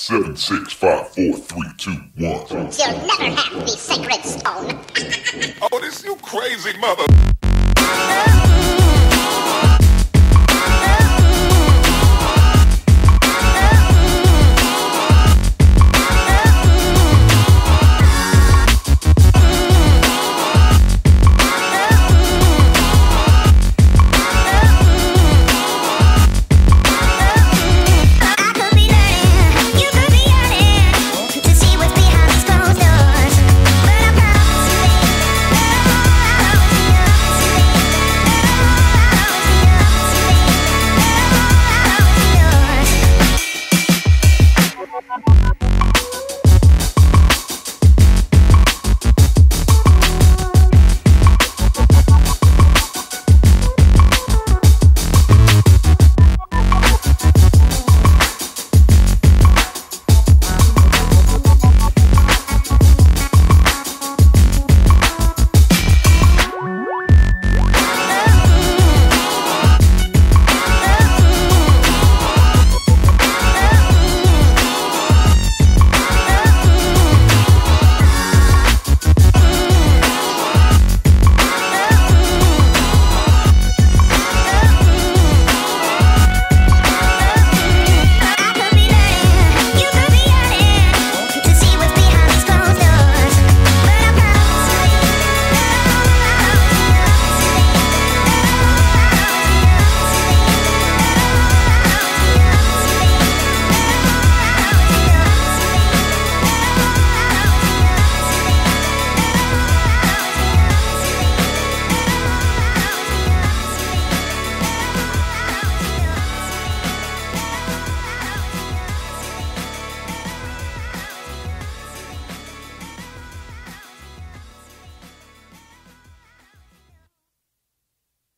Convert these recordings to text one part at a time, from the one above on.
Seven, six, five, four, three, two, one. You'll never have the sacred stone. Oh, this you crazy mother.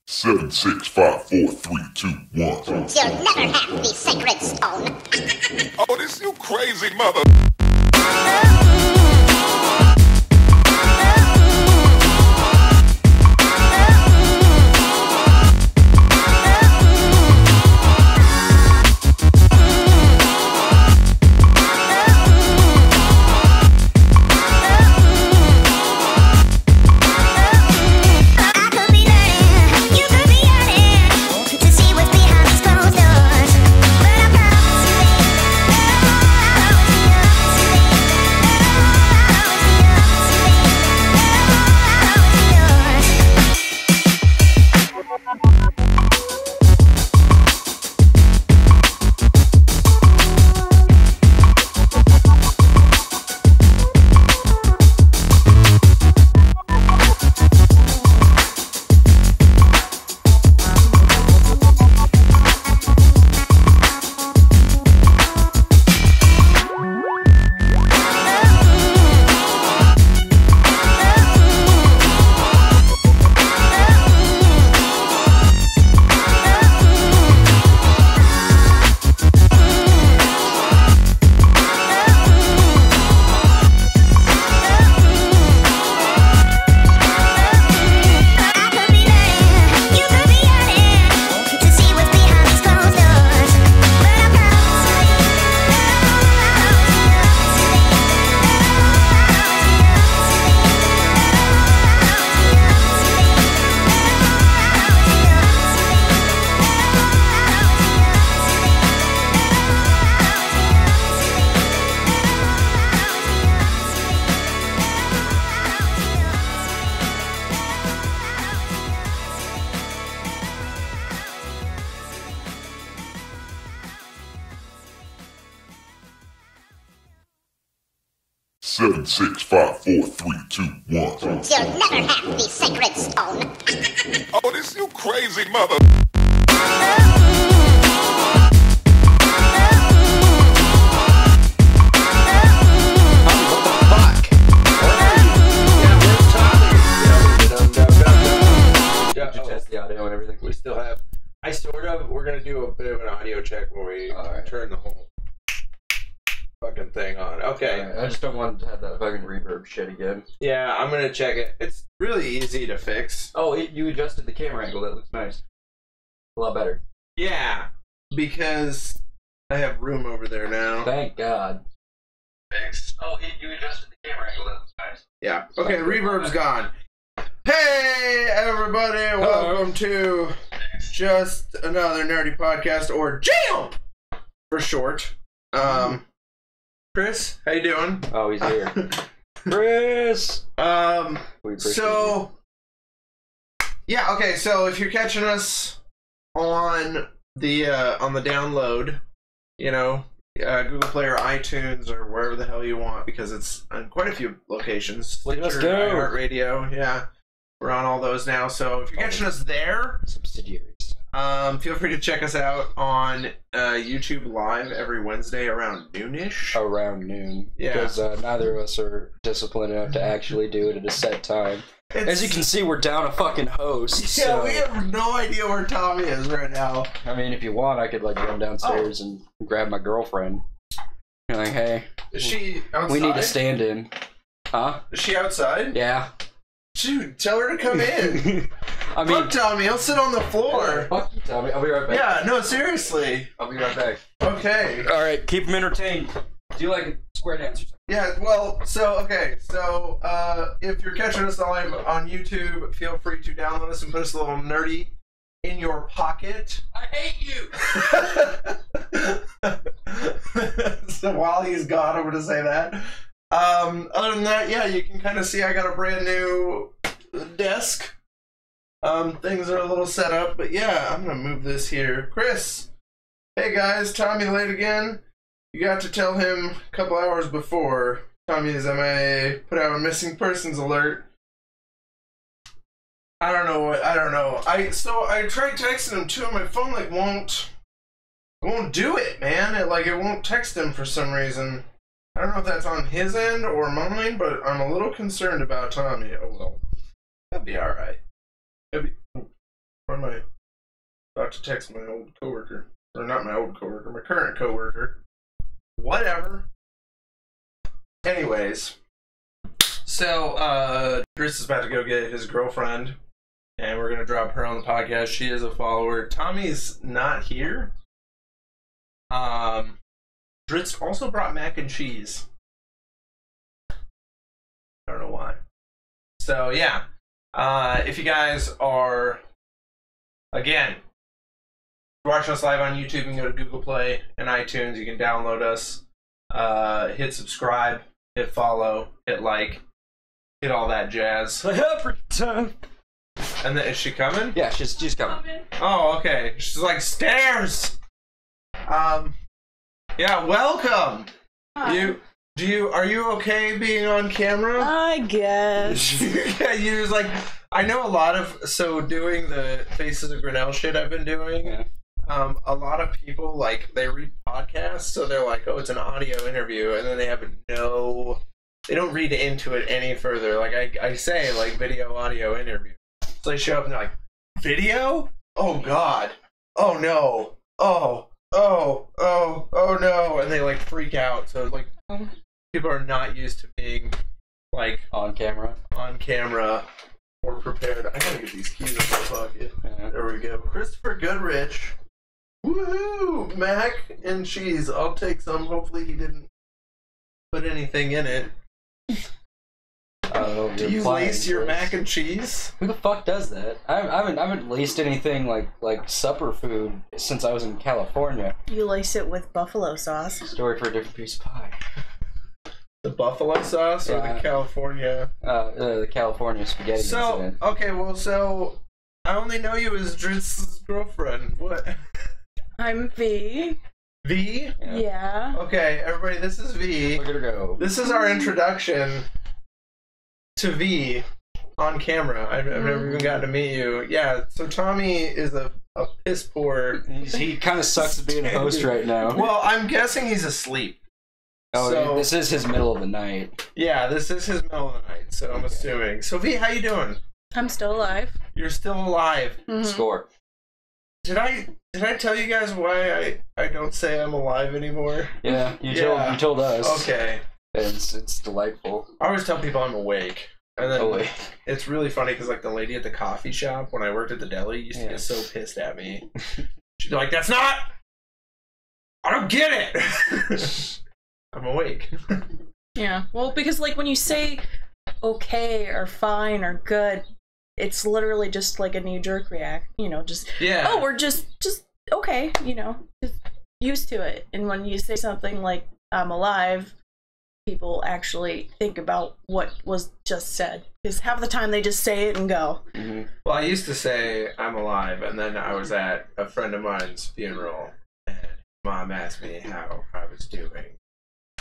Seven, six, five, four, three, two, one. You'll never have the sacred stone. Oh, this you crazy mother. Seven, six, five, four, three, two, one. You'll never have the sacred stone. Oh, this you crazy mother. We still have. We're gonna do a bit of an audio check when we turn the whole fucking thing on. Okay. Right, I just don't want to have that fucking reverb shit again. Yeah, I'm gonna check it. It's really easy to fix. Oh, you adjusted the camera angle. That looks nice. A lot better. Yeah, because I have room over there now. Thank God. Thanks. Oh, you adjusted the camera angle. That's nice. Yeah. Okay, reverb's gone. Hey, everybody! Welcome to just another nerdy podcast, or Diehm for short. Chris, how you doing? Oh, he's here. Chris! So, yeah, okay, so if you're catching us on the download, you know, Google Play or iTunes or wherever the hell you want, because it's on quite a few locations. Let's Stitcher, go. iHeartRadio, yeah. We're on all those now, so if you're catching us there, Subsidiaries. feel free to check us out on YouTube Live every Wednesday around noonish. Around noon. Yeah. Because neither of us are disciplined enough to actually do it at a set time. As you can see, we're down a fucking host. Yeah, so, we have no idea where Tommy is right now. I mean, if you want, I could like run downstairs and grab my girlfriend. You're like, hey, Is she outside? we need to stand in. Huh? Is she outside? Yeah. Dude, tell her to come in. I mean, Fuck Tommy, he'll sit on the floor. fuck you, Tommy. I'll be right back. Yeah, no, seriously. I'll be right back. Okay. All right, keep him entertained. Do you like a square dance or something? Yeah, well, if you're catching us live on YouTube, feel free to download us and put us a little nerdy in your pocket. I hate you! So while he's gone, I'm going to say that. Other than that, yeah, you can kind of see I got a brand new desk. Things are a little set up, but yeah, I'm going to move this here. Chris, hey guys, Tommy late again. You got to tell him a couple hours before Tommy is MIA, put out a missing persons alert. I don't know. I tried texting him too, and my phone won't do it, man. It won't text him for some reason. I don't know if that's on his end or mine, but I'm a little concerned about Tommy. Oh well, he'll be all right. Where am I about to text my old coworker? Or not my old coworker, my current coworker. Whatever. Anyways, so Drizzt is about to go get his girlfriend, and we're gonna drop her on the podcast. She is a follower. Tommy's not here. Drizzt also brought mac and cheese. I don't know why. So yeah, if you guys are, again, watching us live on YouTube, you can go to Google Play and iTunes. You can download us, hit subscribe, hit follow, hit like, hit all that jazz. And then, is she coming? Yeah, she's coming. Oh, okay. She's like, stairs! Yeah, welcome! Hi. Are you okay being on camera? I guess. Yeah, you was like, I know a lot of, so doing the Faces of Grinnell shit I've been doing, Yeah. a lot of people, they read podcasts, so they're like, oh, it's an audio interview, and then they they don't read into it any further. I say, video, audio interview. So they show up and they're like, video? Oh, God. Oh, no. Oh no. And they, freak out. So, people are not used to being, On camera. on camera or prepared. I gotta get these keys in my pocket. Yeah. There we go. Christopher Goodrich. Woohoo! Mac and cheese. I'll take some. Hopefully he didn't put anything in it. Oh, Do you're you playing, lace your Chris. mac and cheese? Who the fuck does that? I haven't laced anything like supper food since I was in California. You lace it with buffalo sauce. Story for a different piece of pie. The buffalo sauce or Yeah. the California? The California spaghetti So, incident. okay, well, I only know you as Drizzt's girlfriend. What? I'm V. V? Yeah. Okay, everybody, this is V. Look at her go. This is our introduction to V on camera. I've never even gotten to meet you. Yeah, so Tommy is a piss poor. He kind of sucks at being a host right now. Well, I'm guessing he's asleep. Oh, so, this is his middle of the night. Yeah, this is his middle of the night, so I'm assuming. So V, how you doing? I'm still alive. You're still alive. Mhm. Score. Did I tell you guys why I don't say I'm alive anymore? Yeah, you Yeah. told us. Okay. It's delightful. I always tell people I'm awake. And then Oh wait. it's really funny because the lady at the coffee shop when I worked at the deli used to get so pissed at me. She'd be like, "That's not. I don't don't get it. I'm awake. Yeah. Well, because like when you say okay or fine or good, it's literally just like a knee-jerk react. You know, just oh, we're just okay. You know, just used to it. And when you say something like I'm alive, people actually think about what was just said. Because half the time they just say it and go. Mm-hmm. Well, I used to say I'm alive, and then I was at a friend of mine's funeral, and Mom asked me how I was doing.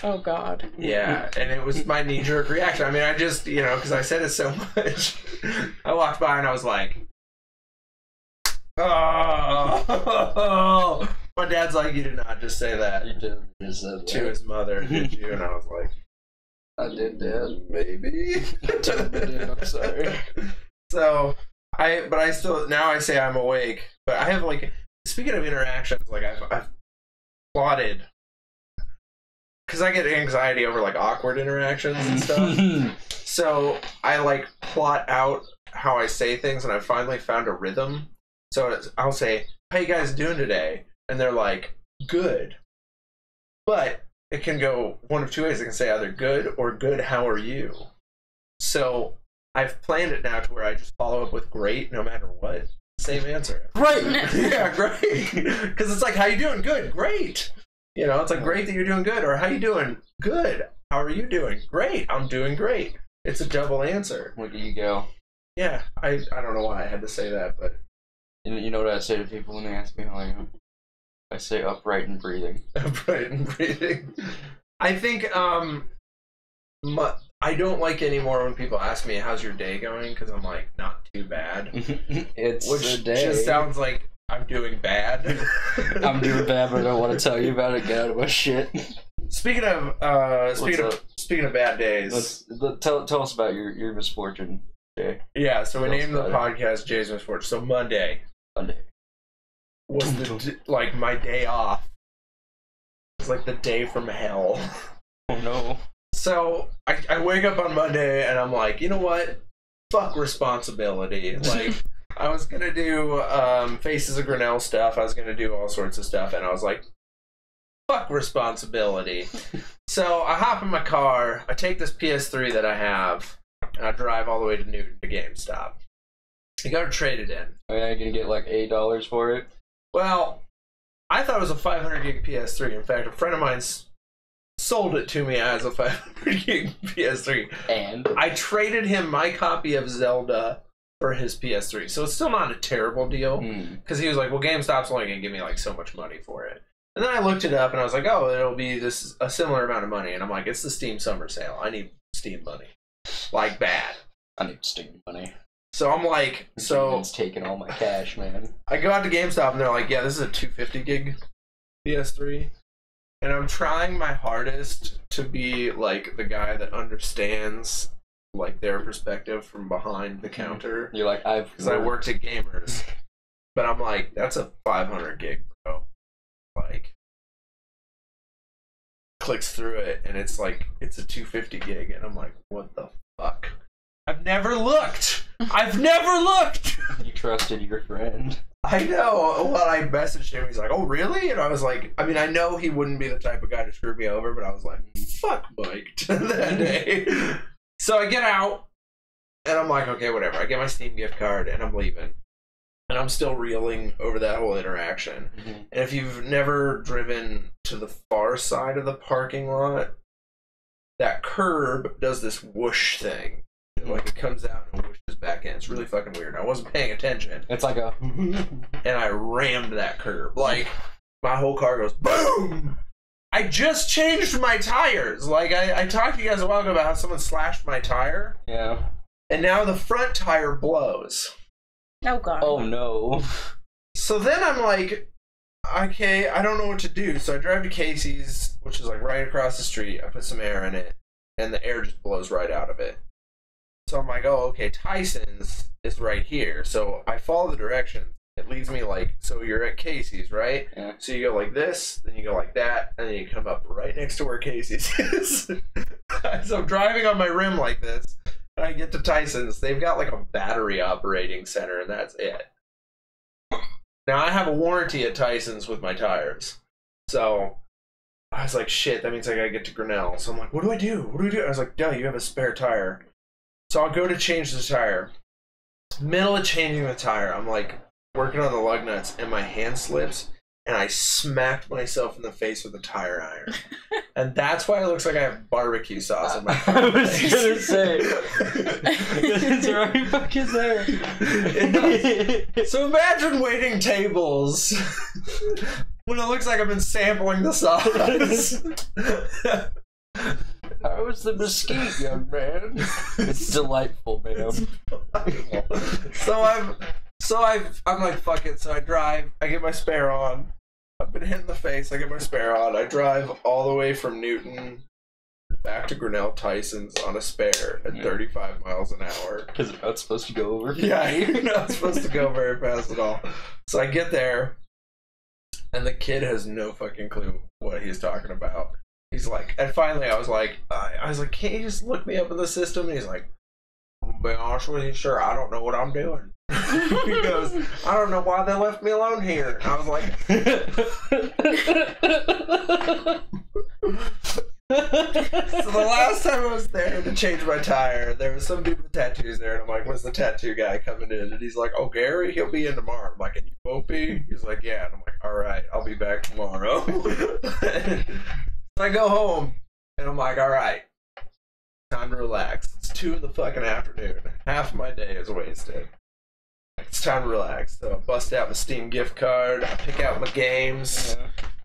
Oh, God. Yeah, and it was my knee-jerk reaction. I mean, I just, you know, because I said it so much. I walked by and I was like, oh. My dad's like, you did not just say that. You did just say that. To his mother, did you? And I was like, I did, Dad. Maybe. I'm sorry. So, I still, now I say I'm awake, but I have, like, speaking of interactions, like, I've plotted, because I get anxiety over, like, awkward interactions and stuff. So, I, like, plot out how I say things, and I finally found a rhythm. So, I'll say, how you guys doing today? And they're like, good. But it can go one of two ways. It can say either good or good, how are you? So I've planned it now to where I just follow up with great no matter what. Same answer. Great! Yeah, great. Because it's like, how you doing? Good, great. You know, it's like, great that you're doing good. Or how you doing? Good. How are you doing? Great. I'm doing great. It's a double answer. Look at you go. Yeah, I don't know why I had to say that, but... You know what I say to people when they ask me how I am? I say upright and breathing. Upright and breathing. I think I don't like anymore when people ask me how's your day going, because I'm like, not too bad. It's which a day. Just sounds like I'm doing bad. I'm doing bad, but I don't want to tell you about it. Get out of my shit. Speaking of bad days, tell us about your misfortune, Jay. Yeah, so we named the podcast Jay's Misfortune. So Monday was like my day off. It's like the day from hell. Oh no. So I wake up on Monday and I'm like, you know what? Fuck responsibility. Like, I was gonna do Faces of Grinnell stuff. I was gonna do all sorts of stuff, and I was like, fuck responsibility. So I hop in my car, I take this PS3 that I have, and I drive all the way to Newton to GameStop. You gotta trade it in. Oh yeah, you're gonna get like $8 for it? Well, I thought it was a 500 gig PS3. In fact, a friend of mine sold it to me as a 500 gig PS3. And? I traded him my copy of Zelda for his PS3. So it's still not a terrible deal. Because he was like, well, GameStop's only going to give me like so much money for it. And then I looked it up and I was like, oh, it'll be a similar amount of money. And I'm like, it's the Steam summer sale. I need Steam money. Like, bad. I need Steam money. So I'm like, It's taking all my cash, man. I go out to GameStop and they're like, yeah, this is a 250 gig PS3. And I'm trying my hardest to be like the guy that understands like their perspective from behind the counter. You're like, because I worked at Gamers. But I'm like, that's a 500 gig, bro. Like, clicks through it and it's like, it's a 250 gig. And I'm like, what the fuck? I've never looked. You trusted your friend. I know. Well, I messaged him. He's like, oh, really? And I was like, I mean, I know he wouldn't be the type of guy to screw me over, but I was like, fuck Mike that day. So I get out, and I'm like, okay, whatever. I get my Steam gift card, and I'm leaving. And I'm still reeling over that whole interaction. And if you've never driven to the far side of the parking lot, that curb does this whoosh thing. Like, it comes out and whooshes back in. It's really fucking weird. I wasn't paying attention. It's like a... And I rammed that curb. Like, my whole car goes boom! I just changed my tires. Like, I talked to you guys a while ago about how someone slashed my tire. Yeah. And now the front tire blows. Oh, God. Oh, no. So then I'm like, okay, I don't know what to do. So I drive to Casey's, which is like right across the street. I put some air in it, and the air just blows right out of it. So I'm like, oh, okay, Tyson's is right here. So I follow the directions. It leads me like, so you're at Casey's, right? Yeah. So you go like this, then you go like that, and then you come up right next to where Casey's is. So I'm driving on my rim like this, and I get to Tyson's. They've got like a battery operating center, and that's it. Now I have a warranty at Tyson's with my tires. So I was like, shit, that means I gotta get to Grinnell. So I'm like, what do I do? What do I do? I was like, duh, you have a spare tire. So I'll go to change the tire. Middle of changing the tire, I'm like working on the lug nuts, and my hand slips, and I smacked myself in the face with a tire iron. And that's why it looks like I have barbecue sauce on my face. I was gonna say. It's right fucking there. So imagine waiting tables when it looks like I've been sampling the sauce. How was the mesquite, young man? It's delightful, ma'am. I'm like, fuck it. So I drive, I get my spare on. I've been hit in the face, I get my spare on. I drive all the way from Newton back to Grinnell Tyson's on a spare at 35 miles an hour. Because you're not supposed to go over. Yeah, you're not supposed to go very fast at all. So I get there, and the kid has no fucking clue what he's talking about. He's like, and finally I was like, can't you just look me up in the system? And he's like, I'm gonna be honest with you, sir, I don't know what I'm doing. He goes, I don't know why they left me alone here. And I was like, so the last time I was there to change my tire, there was some dude with tattoos there, and I'm like, when's the tattoo guy coming in? And he's like, oh, Gary, he'll be in tomorrow. I'm like, and you won't be? He's like, yeah. And I'm like, all right, I'll be back tomorrow. I go home, and I'm like, all right, time to relax. It's 2 in the fucking afternoon. Half of my day is wasted. It's time to relax. So I bust out my Steam gift card. I pick out my games.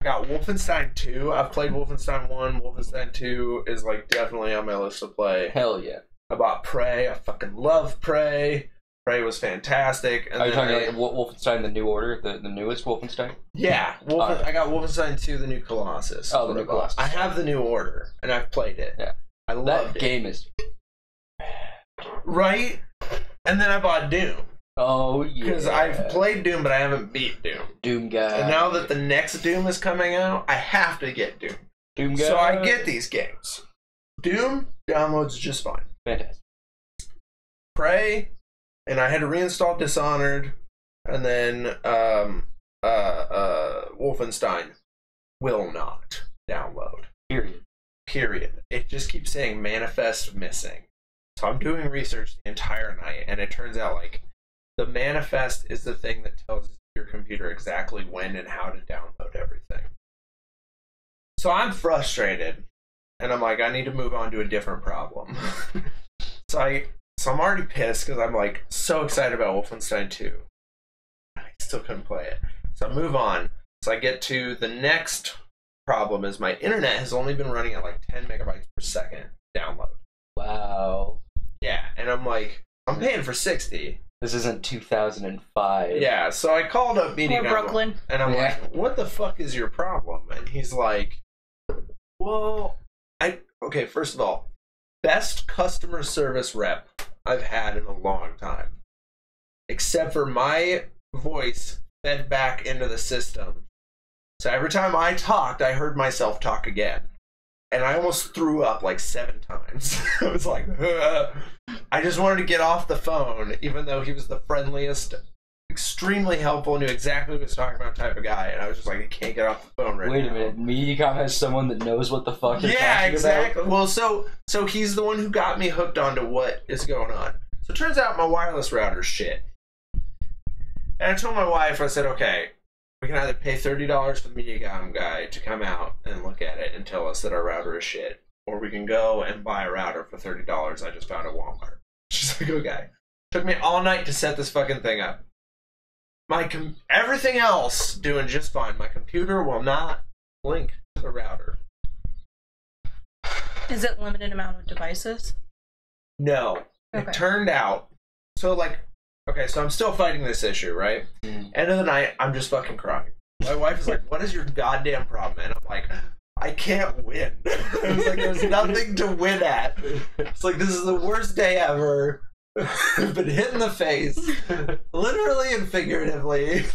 I got Wolfenstein 2. I've played Wolfenstein 1. Wolfenstein 2 is like definitely on my list to play. Hell yeah. I bought Prey. I fucking love Prey. Prey was fantastic. And are you talking like Wolfenstein: The New Order, the newest Wolfenstein? Yeah, I got Wolfenstein 2: The New Colossus. Oh, the New Colossus. I have the New Order, and I've played it. Yeah, I loved it. That game is right. And then I bought Doom. Oh yeah. Because I've played Doom, but I haven't beat Doom. Doom guy. And now that the next Doom is coming out, I have to get Doom. Doom guy. So I get these games. Doom downloads just fine. Fantastic. Prey. And I had to reinstall Dishonored, and then Wolfenstein will not download. Period. It just keeps saying manifest missing. So I'm doing research the entire night, and it turns out like the manifest is the thing that tells your computer exactly when and how to download everything. So I'm frustrated, and I'm like, I need to move on to a different problem. So I'm already pissed because I'm like so excited about Wolfenstein 2. I still couldn't play it. So I move on. So I get to the next problem is my internet has only been running at like 10 megabytes per second download. Wow. Yeah, and I'm like, I'm paying for 60. This isn't 2005. Yeah, so I called up Media Brooklyn. And I'm like, what the fuck is your problem? And he's like, well, okay, first of all, best customer service rep I've had in a long time. Except for my voice fed back into the system. So every time I talked, I heard myself talk again. And I almost threw up like 7 times. I was like, ugh. I just wanted to get off the phone, even though he was the friendliest, extremely helpful, knew exactly what he was talking about type of guy. And I was just like, I can't get off the phone right now. Wait a minute, Mediacom has someone that knows what the fuck you're talking exactly. about? Well, so he's the one who got me hooked onto what is going on. So it turns out my wireless router's shit. And I told my wife, I said, okay, we can either pay $30 for the Mediacom guy to come out and look at it and tell us that our router is shit, or we can go and buy a router for $30 I just found at Walmart. She's like, okay. Took me all night to set this fucking thing up. Everything else doing just fine. My computer will not link to the router. Is it limited amount of devices? No. Okay. It turned out, so like, okay, so I'm still fighting this issue, right? End of the night, I'm just fucking crying. My wife is like, what is your goddamn problem? And I'm like, I can't win. I was like, there's nothing to win at. It's like, this is the worst day ever. I've been hit in the face, literally and figuratively.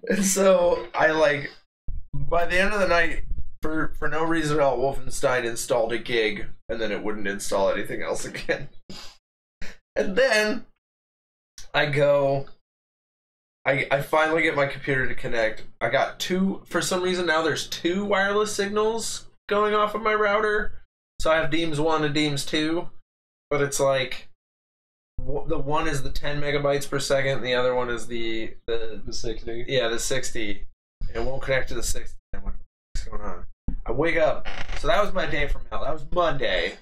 And so I like, by the end of the night, for no reason at all, Wolfenstein installed a gig, and then it wouldn't install anything else again. And then I go I finally get my computer to connect. I got for some reason now there's 2 wireless signals going off of my router. So I have Diems 1 and Diems 2, but it's like the one is the 10 megabytes per second, and the other one is the 60. Yeah, the 60. It won't connect to the 60. I'm like, what's going on? I wake up. So that was my day from hell. That was Monday.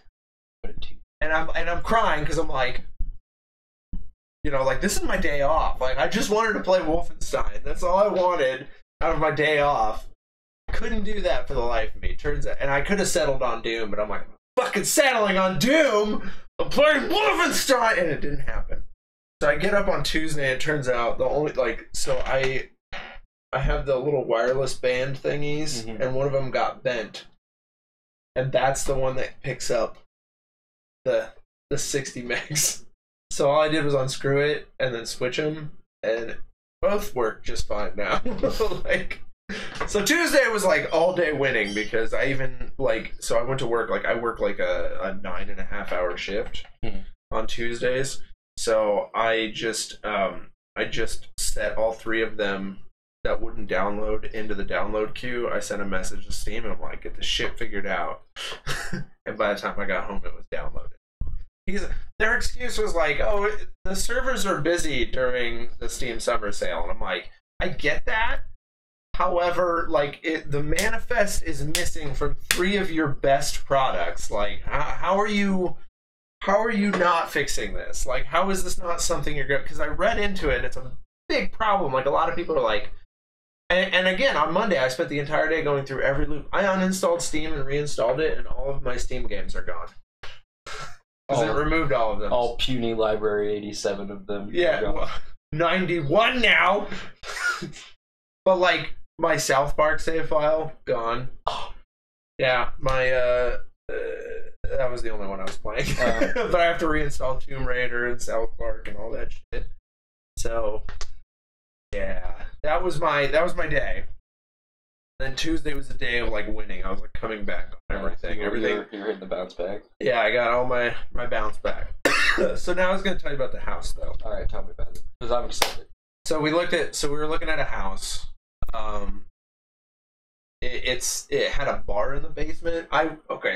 And I'm crying because I'm like, like, this is my day off. Like, I just wanted to play Wolfenstein. That's all I wanted out of my day off. Couldn't do that for the life of me. Turns out, and I could have settled on Doom, but I'm like, fucking settling on Doom. I'm playing Wolfenstein, and it didn't happen. So I get up on Tuesday, and it turns out I have the little wireless band thingies, and one of them got bent, and that's the one that picks up the 60 megs. So all I did was unscrew it and then switch them, and both work just fine now. So Tuesday was like all day winning because I even so I went to work I work like a 9.5-hour shift on Tuesdays. So I just set all 3 of them that wouldn't download into the download queue. I sent a message to Steam and I'm like, get this shit figured out. And by the time I got home, it was downloaded. Their excuse was like, oh, the servers are busy during the Steam summer sale. And I'm like, I get that. However, the manifest is missing from 3 of your best products. Like, how are you not fixing this? Like, how is this not something you're going? Because I read into it, and it's a big problem. Like, a lot of people are like, and again, on Monday, I spent the entire day going through every loop. I uninstalled Steam and reinstalled it, and all of my Steam games are gone. Because it removed all of them. All puny library, 87 of them. Yeah, well, 91 now. But my South Park save file gone. Yeah, my that was the only one I was playing. But I have to reinstall Tomb Raider and South Park and all that shit. So yeah, that was my day. Then Tuesday was the day of winning. I was coming back on everything. You're hitting the bounce back. Yeah, I got all my bounce back. So now I was going to tell you about the house, though. All right, tell me about it, because I'm excited. So we were looking at a house. It had a bar in the basement.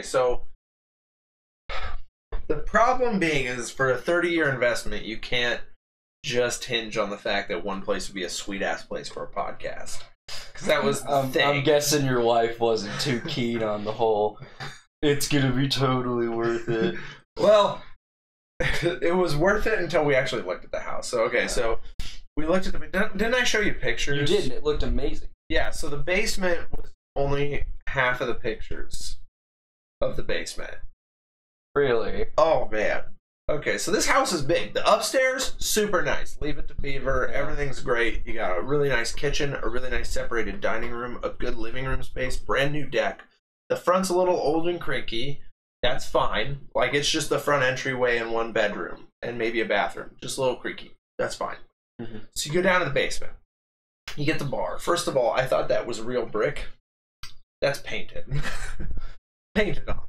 So the problem being is for a 30-year investment, you can't just hinge on the fact that one place would be a sweet ass place for a podcast. Because that was the thing. I'm guessing your wife wasn't too keen on the whole, it's gonna be totally worth it. Well, it was worth it until we actually looked at the house. So, so we looked at didn't I show you pictures? You did, and it looked amazing. Yeah, so the basement was only half of the pictures of the basement. Really? Oh, man. Okay, so this house is big. The upstairs, super nice. Leave it to Beaver. Yeah. Everything's great. You got a really nice kitchen, a really nice separated dining room, a good living room space, brand new deck. The front's a little old and cranky. That's fine. It's just the front entryway and 1 bedroom and maybe a bathroom. Just a little creaky. That's fine. Mm-hmm. So you go down to the basement. You get the bar. First of all, I thought that was real brick. That's painted. Painted on.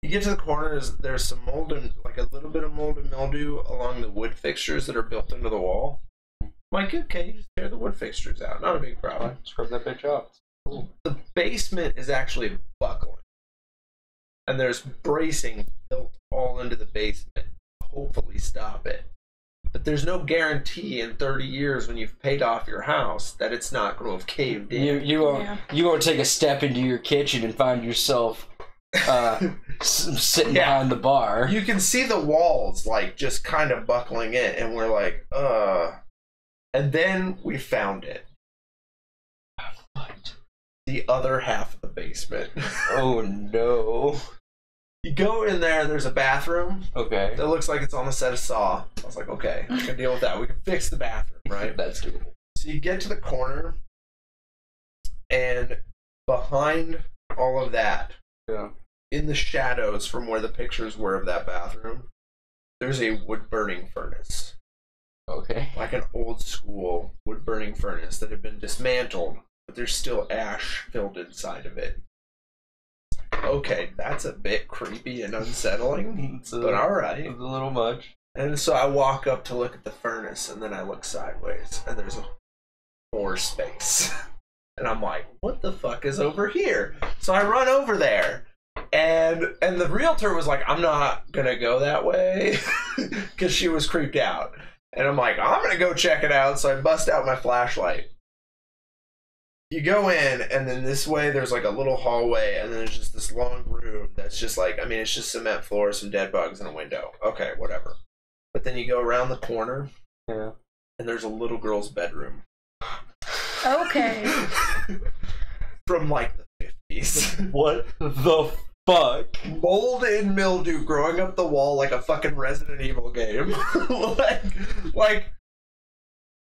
You get to the corners, there's some mold and a little bit of mold and mildew along the wood fixtures that are built into the wall. I'm like, okay, you just tear the wood fixtures out. Not a big problem. Scrub that bitch off. Cool. The basement is actually buckling. And there's bracing built all into the basement. Hopefully stop it. But there's no guarantee in 30 years when you've paid off your house that it's not going to have caved in. You won't take a step into your kitchen and find yourself sitting behind the bar. You can see the walls just kind of buckling in, and we're like, and then we found it. What? The other half of the basement. Oh no. You go in there, there's a bathroom. Okay. That looks like it's on the set of Saw. I was like, okay, I can deal with that. We can fix the bathroom, right? That's doable. So you get to the corner, and behind all of that, in the shadows from where the pictures were of that bathroom, there's a wood-burning furnace. Okay. Like an old-school wood-burning furnace that had been dismantled, but there's still ash filled inside of it. Okay, that's a bit creepy and unsettling, but alright. It's a little much. And so I walk up to look at the furnace, and then I look sideways, and there's more space. And I'm like, what the fuck is over here? So I run over there, and the realtor was like, I'm not gonna go that way, because she was creeped out. And I'm like, I'm gonna go check it out. So I bust out my flashlight. You go in, and then this way there's like a little hallway, and then there's just this long room that's just like, I mean, it's just cement floor, some dead bugs, and a window. Okay, whatever. But then you go around the corner, and there's a little girl's bedroom. Okay. From like the 50s. What the fuck? Mold and mildew growing up the wall like a fucking Resident Evil game. like,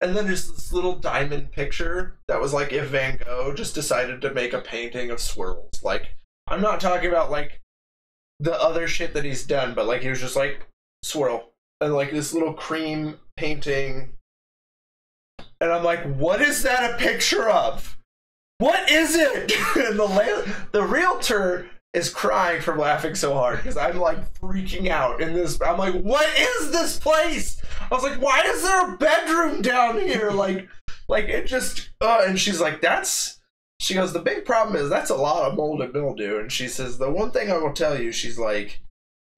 and then there's this little diamond picture that was like if Van Gogh just decided to make a painting of swirls. Like, I'm not talking about like the other shit that he's done, but like he was just like swirl and like this little cream painting. And I'm like, what is that a picture of? What is it? And the realtor is crying from laughing so hard because I'm like freaking out in this. I'm like, what is this place? I was like, why is there a bedroom down here? Like it just, and she's like, she goes, the big problem is that's a lot of mold and mildew. And she says, the one thing I will tell you, she's like,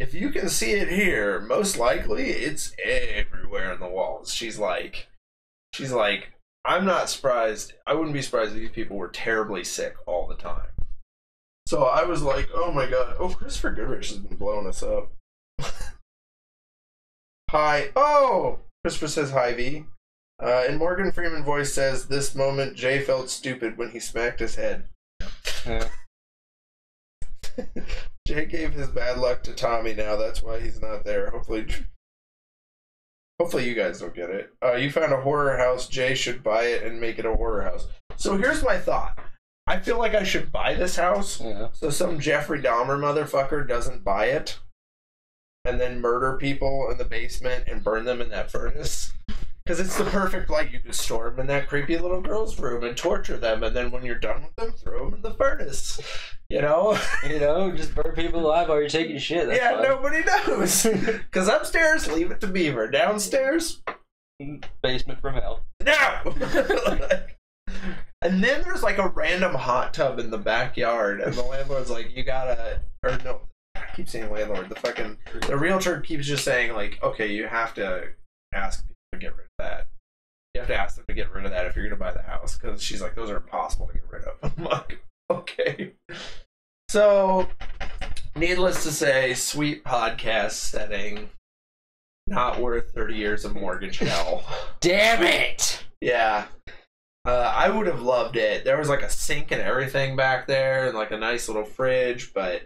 if you can see it here, most likely it's everywhere in the walls. She's like, I'm not surprised. I wouldn't be surprised if these people were terribly sick all the time. So I was like, oh my god. Oh, Christopher Goodrich has been blowing us up. Hi. Oh! Christopher says hi, V. And Morgan Freeman voice says, this moment Jay felt stupid when he smacked his head. Yeah. Jay gave his bad luck to Tommy now. That's why he's not there. Hopefully you guys don't get it. You found a horror house. Jay should buy it and make it a horror house. So here's my thought. I feel like I should buy this house so some Jeffrey Dahmer motherfucker doesn't buy it and then murder people in the basement and burn them in that furnace. Because it's the perfect, like, you just store them in that creepy little girl's room and torture them, and then when you're done with them, throw them in the furnace. You know? Just burn people alive while you're taking shit. That's fine. Nobody knows. Because upstairs, leave it to Beaver. Downstairs, basement from hell. No! And then there's, like, a random hot tub in the backyard, and the landlord's like, you gotta... Or, no, I keep saying landlord. The realtor keeps just saying, like, okay, you have to ask people to get rid of that. You have to ask them to get rid of that if you're going to buy the house. Because she's like, those are impossible to get rid of. I'm like, okay. So, needless to say, sweet podcast setting. Not worth 30 years of mortgage hell. Damn it! Yeah. I would have loved it. There was like a sink and everything back there and like a nice little fridge, but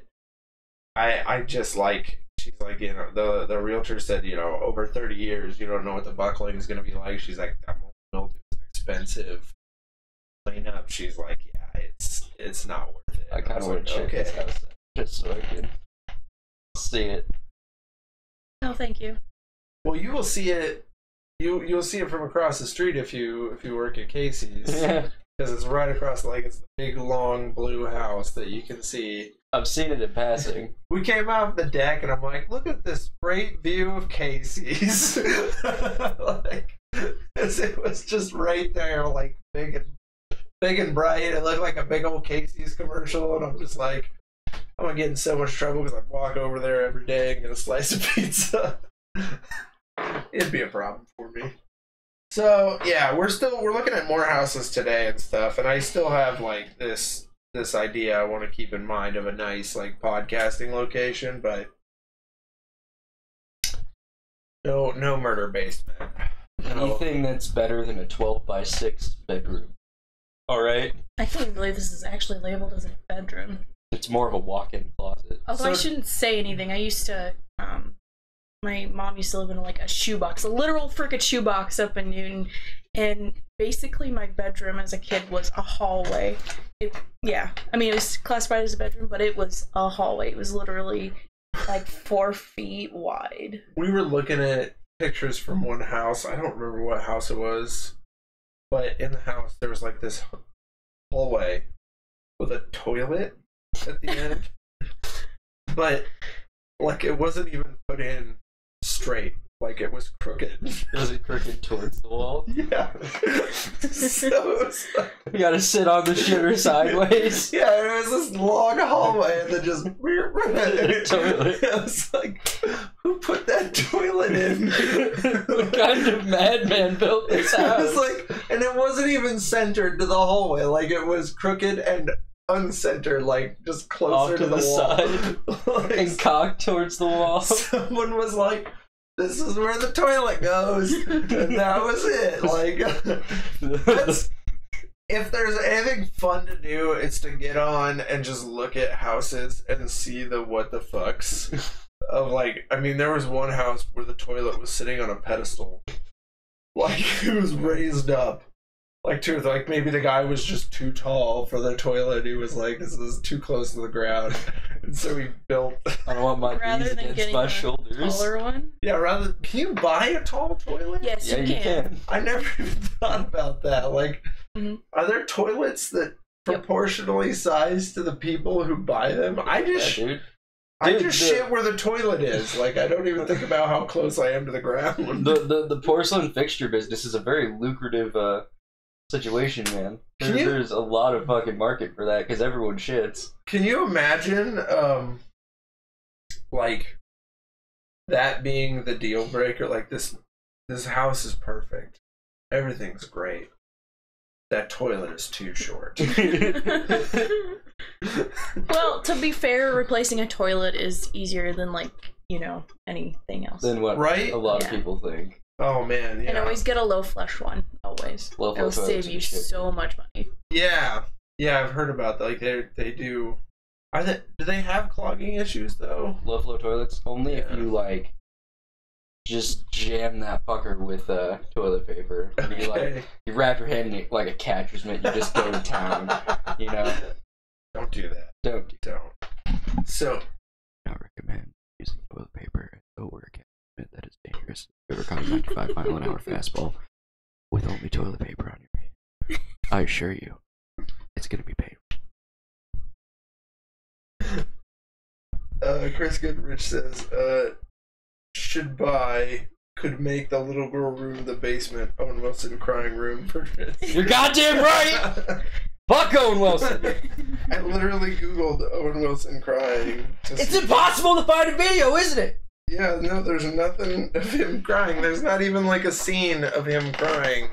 I just like, she's like, you know, the realtor said, you know, over 30 years, you don't know what the buckling is going to be like. She's like, that mildew is expensive. Clean up. She's like, yeah, it's not worth it. I kind of want to check this house just so I can see it. No, thank you. Well, you will see it. You'll see it from across the street if you work at Casey's. Yeah. Because it's right across, like, it's the big, long, blue house that you can see. I've seen it in passing. We came out the deck, and I'm like, look at this great view of Casey's. Like, it was just right there, like, big and bright. It looked like a big old Casey's commercial, and I'm just like, I'm gonna get in so much trouble because I walk over there every day and get a slice of pizza. It'd be a problem for me. So yeah, we're looking at more houses today and stuff, and I still have like this idea I want to keep in mind of a nice like podcasting location, but no murder basement. Anything that's better than a 12x6 bedroom. Alright? I can't even believe this is actually labeled as a bedroom. It's more of a walk-in closet. Although I shouldn't say anything. I used to, my mom used to live in like a shoebox, a literal frickin' shoebox up in Newton, and basically my bedroom as a kid was a hallway. Yeah, I mean it was classified as a bedroom, but it was a hallway. It was literally like 4 feet wide. We were looking at pictures from one house. I don't remember what house it was, but in the house there was like this hallway with a toilet at the end, but like it wasn't even put in straight. like it was crooked. Was it crooked towards the wall? Yeah. So it was like, You gotta sit on the shitter sideways. yeah, it was this long hallway and then just Toilet. I was like, who put that toilet in? What kind of madman built this It house? was like, and it wasn't even centered to the hallway. Like it was crooked and uncentered, like just closer Off to the the wall. side. Like, And cocked towards the wall. someone was like, "This is where the toilet goes," and that was it. Like, that's, if there's anything fun to do, it's to get on and just look at houses and see the what the fucks of like. I mean, there was one house where the toilet was sitting on a pedestal, like it was raised up. Like maybe the guy was just too tall for the toilet. He was like, "This is too close to the ground," and so he built. I don't want my Rather knees than against getting my a shoulders. taller one. Yeah, rather. Can you buy a tall toilet? Yes, Yeah, you can. I never even thought about that. Like, Mhm. are there toilets that proportionally sized to the people who buy them? I just, Yeah, dude. I Dude, just the- shit where the toilet is. Like, I don't even think about how close I am to the ground. The porcelain fixture business is a very lucrative situation, man. Can you- There's a lot of fucking market for that because everyone shits. Can you imagine, like, that being the deal breaker? Like, this house is perfect. Everything's great. That toilet is too short. Well, to be fair, replacing a toilet is easier than, like, you know, anything else. Than what Right? a lot of Yeah. people think. Oh, man, yeah. And always get a low flush one. Always. Low It'll flow save toilets you and shit. so much money. Yeah, I've heard about that. Like they do. Do they have clogging issues though? Low flow toilets only if Yeah. you like just jam that fucker with toilet paper. And you like you wrap your head in it like a catcher's mitt. You just go to town. You know. Don't do that. Don't. So Not recommend using toilet paper and nowhere catcher's mitt. That is dangerous. If you ever caught a 95-mile-an-hour fastball with only toilet paper on your head, I assure you, it's gonna be painful. Chris Goodrich says, should buy, could make the little girl room the basement. Owen Wilson crying room for Drizzt. You're goddamn right. Fuck Owen Wilson. I literally googled Owen Wilson crying. It's impossible to find a video, isn't it? Yeah, no, there's nothing of him crying. There's not even like a scene of him crying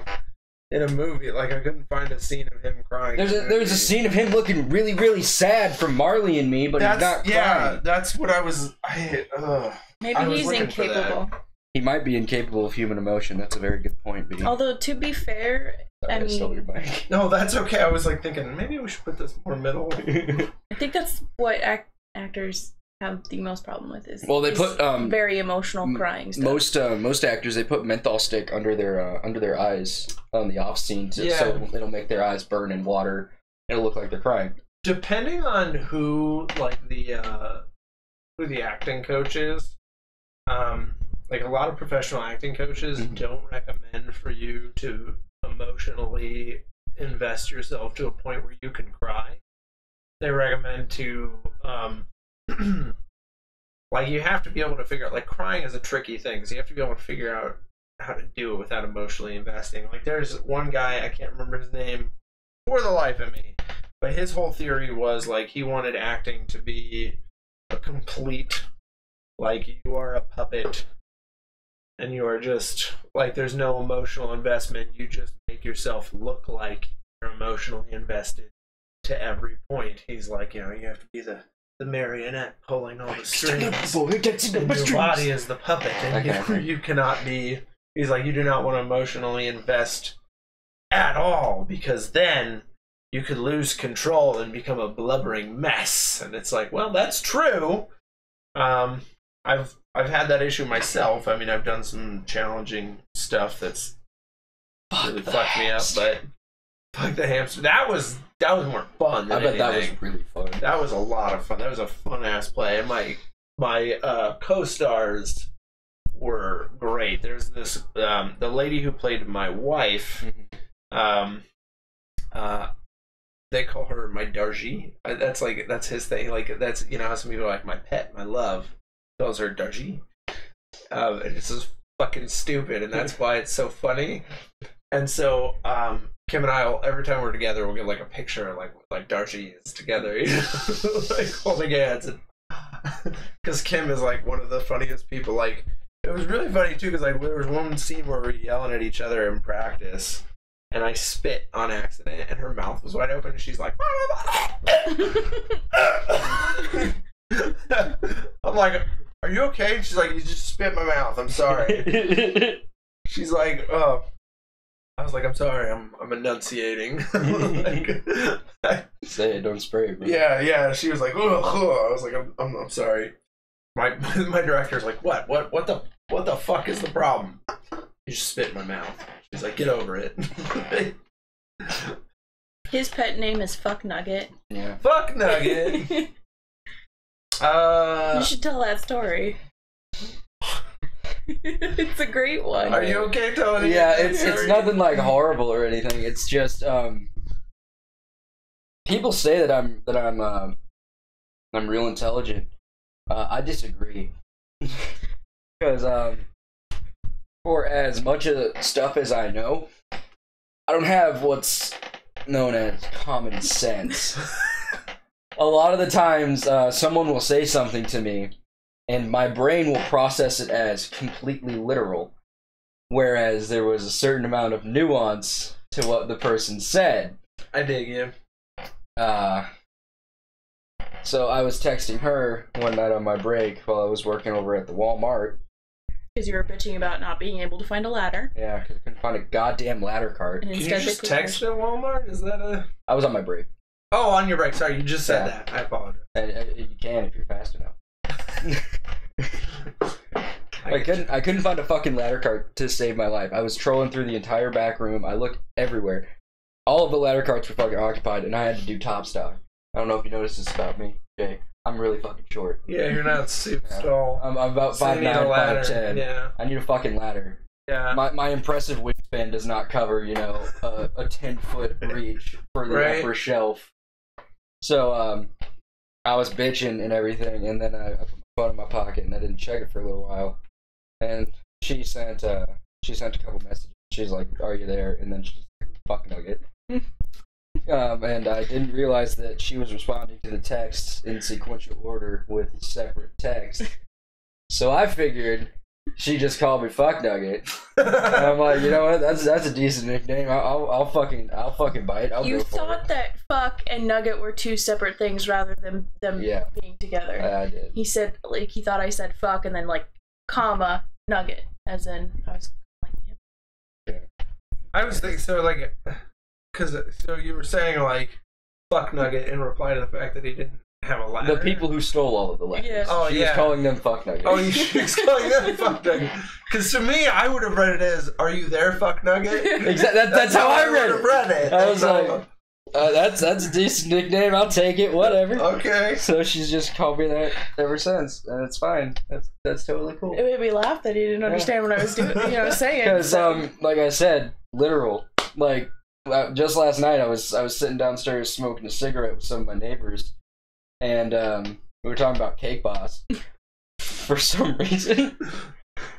in a movie. Like, I couldn't find a scene of him crying. There's a scene of him looking really, really sad from Marley and Me, but he's not crying. That's what I was. Maybe I was he's looking for that. incapable. He might be incapable of human emotion. That's a very good point, B. Although, to be fair, Sorry, I stole your mean, mic. No, that's okay. I was like thinking maybe we should put this more middle. I think that's what actors have the most problem with is Well, they is put, very emotional crying stuff. Most actors, they put menthol stick under their eyes on the off scene, so it'll make their eyes burn in water. It'll look like they're crying. Depending on who the acting coach is, like a lot of professional acting coaches don't recommend for you to emotionally invest yourself to a point where you can cry. They recommend to like, you have to be able to figure out, like, crying is a tricky thing, so you have to be able to figure out how to do it without emotionally investing. Like, there's one guy, I can't remember his name for the life of me, but his whole theory was, like, he wanted acting to be a complete, like, you are a puppet and you are just, like, there's no emotional investment, you just make yourself look like you're emotionally invested to every point. He's like, you know, you have to be the marionette pulling all the strings. And your body is the puppet, and you cannot be. He's like, you do not want to emotionally invest at all, because then you could lose control and become a blubbering mess. And it's like, well, that's true. I've had that issue myself. I mean, I've done some challenging stuff that's really fucked me up, but fuck the hamster. That was more fun than I bet that anything. was really fun. That was a lot of fun. That was a fun ass play, and my co-stars were great. There's this the lady who played my wife. They call her my Darji. That's his thing. Like, that's, you know how some people are like my pet, my love. Calls her Darji. It's this fucking stupid, and that's why it's so funny. And so Kim and I, every time we're together, we'll get like a picture like Darcy is together, you know? Like holding hands. Because Kim is like one of the funniest people. Like, it was really funny too, because like there was one scene where we were yelling at each other in practice, and I spit on accident, and her mouth was wide open, and she's like, I'm like, are you okay? And she's like, you just spit in my mouth, I'm sorry. She's like, oh. I was like, I'm sorry, I'm enunciating. Say it, don't spray, bro. Yeah. She was like, ugh. I was like, I'm sorry. My director's like, what the fuck is the problem? You just spit in my mouth. She's like, get over it. His pet name is Fuck Nugget. Yeah. Fuck Nugget. You should tell that story. It's a great one. Are you okay telling it? Yeah, it's nothing like horrible or anything. It's just people say that I'm real intelligent. I disagree. Because for as much of the stuff as I know, I don't have what's known as common sense. A lot of the times, someone will say something to me, and my brain will process it as completely literal, whereas there was a certain amount of nuance to what the person said. I dig you. So I was texting her one night on my break while I was working over at the Walmart. Because you were bitching about not being able to find a ladder. Yeah, because I couldn't find a goddamn ladder cart. And Can you just text at Walmart? Is that a... I was on my break. Oh, on your break. Sorry, you just said that. I apologize. You can if you're fast enough. I couldn't find a fucking ladder cart to save my life. I was trolling through the entire back room. I looked everywhere. All of the ladder carts were fucking occupied, and I had to do top stock. I don't know if you noticed this about me, Jay. I'm really fucking short. Yeah, you're not super tall. I'm about 5'9", 5'10". Yeah. I need a fucking ladder. Yeah. My impressive wingspan does not cover, you know, a 10-foot reach for the upper shelf. So, I was bitching and everything, and then I put my phone in my pocket, and I didn't check it for a little while. And she sent a couple messages. She's like, "Are you there?" And then she's like, "Fuck Nugget." And I didn't realize that she was responding to the texts in sequential order with separate texts. So I figured she just called me Fuck Nugget. And I'm like, you know what? That's a decent nickname. I'll fucking bite. You thought that fuck and nugget were two separate things rather than them being together. I did. He said, like, he thought I said fuck and then like comma nugget, as in I was like, yeah. I was thinking so like. So you were saying, like, fuck Nugget in reply to the fact that he didn't have a ladder? The people who stole all of the ladders. Yeah. Oh, she was calling them Fuck Nugget. Oh, she was calling them Fuck Nugget. Because to me, I would have read it as, "Are you there, Fuck Nugget?" Exactly. That's how I read it. I was like, that's a decent nickname. I'll take it. Whatever. Okay. So she's just called me that ever since, and it's fine. That's totally cool. It made me laugh that he didn't understand what I was doing. You know, saying. Because like I said, literal. Like just last night, I was sitting downstairs smoking a cigarette with some of my neighbors, and we were talking about Cake Boss for some reason.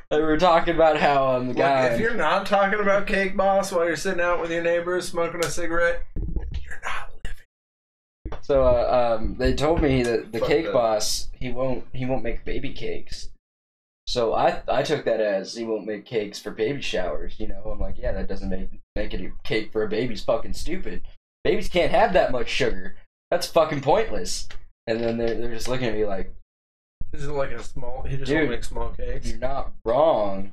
And we were talking about how the guy. If you're not talking about Cake Boss while you're sitting out with your neighbors smoking a cigarette, you're not living. So they told me that the Cake Boss he won't make baby cakes. So I took that as he won't make cakes for baby showers. You know, I'm like, yeah, that doesn't make it a cake for a baby's fucking stupid. Babies can't have that much sugar. That's fucking pointless. And then they're just looking at me like, is it like a small? He just won't make small cakes. You're not wrong,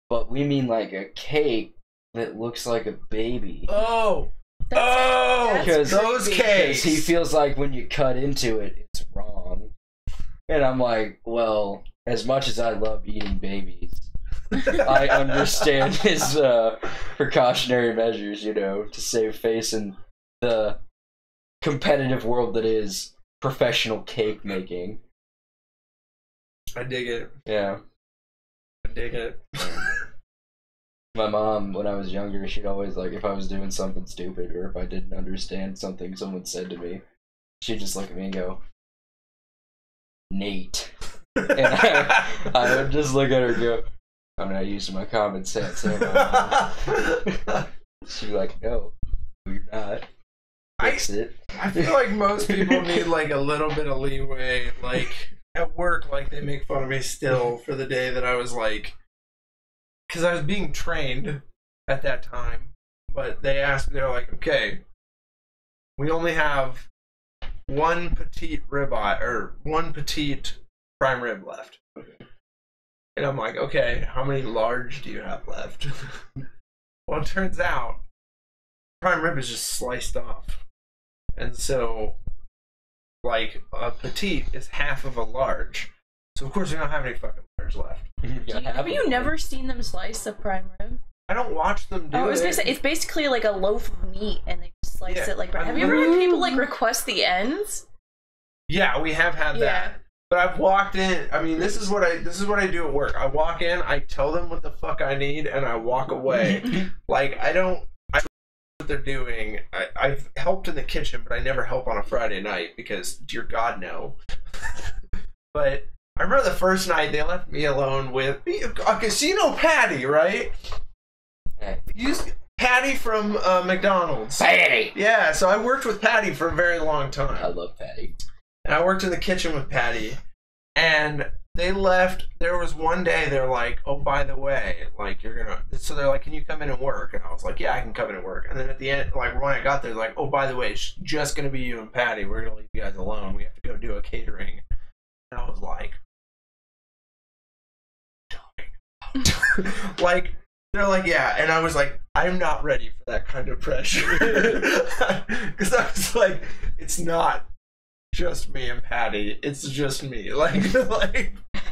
but we mean like a cake that looks like a baby. Oh, because those cakes. He feels like when you cut into it, it's wrong. And I'm like, well, as much as I love eating babies, I understand his precautionary measures, you know, to save face in the competitive world that is professional cake making. I dig it. Yeah. I dig it. My mom, when I was younger, she'd always, like, if I was doing something stupid or if I didn't understand something someone said to me, she'd just look at me and go, "Nate." And I would just look at her and go, I'm not using my common sense. Am I? She's like, no, you're not. Fix it. I feel like most people need like a little bit of leeway. Like at work, like they make fun of me still for the day that I was like, because I was being trained at that time. But they asked me, they're like, okay, we only have one petite ribeye or one petite prime rib left. And I'm like, okay, how many large do you have left? Well, it turns out prime rib is just sliced off. And so, like, a petite is half of a large. So, of course, we don't have any fucking large left. Have you never seen them slice a prime rib? I don't watch them do it. I was gonna say, it's basically like a loaf of meat, and they just slice it like bread. Have you ever had people, like, request the ends? Yeah, we have had that. But I've walked in. I mean, this is what I do at work. I walk in, I tell them what the fuck I need, and I walk away. Like, I know what they're doing. I've helped in the kitchen, but I never help on a Friday night because, dear God, no. But I remember the first night they left me alone with a casino Patty, right? Patty from McDonald's. Patty! Yeah, so I worked with Patty for a very long time. I love Patty. And I worked in the kitchen with Patty. And they left. There was one day they're like, oh, by the way, like, you're gonna. So they're like, can you come in and work? And I was like, yeah, I can come in and work. And then at the end, like, when I got there, they're like, oh, by the way, it's just gonna be you and Patty. We're gonna leave you guys alone. We have to go do a catering. And I was like, like, they're like, yeah. And I was like, I'm not ready for that kind of pressure. Because I was like, it's not just me and Patty. It's just me. Like,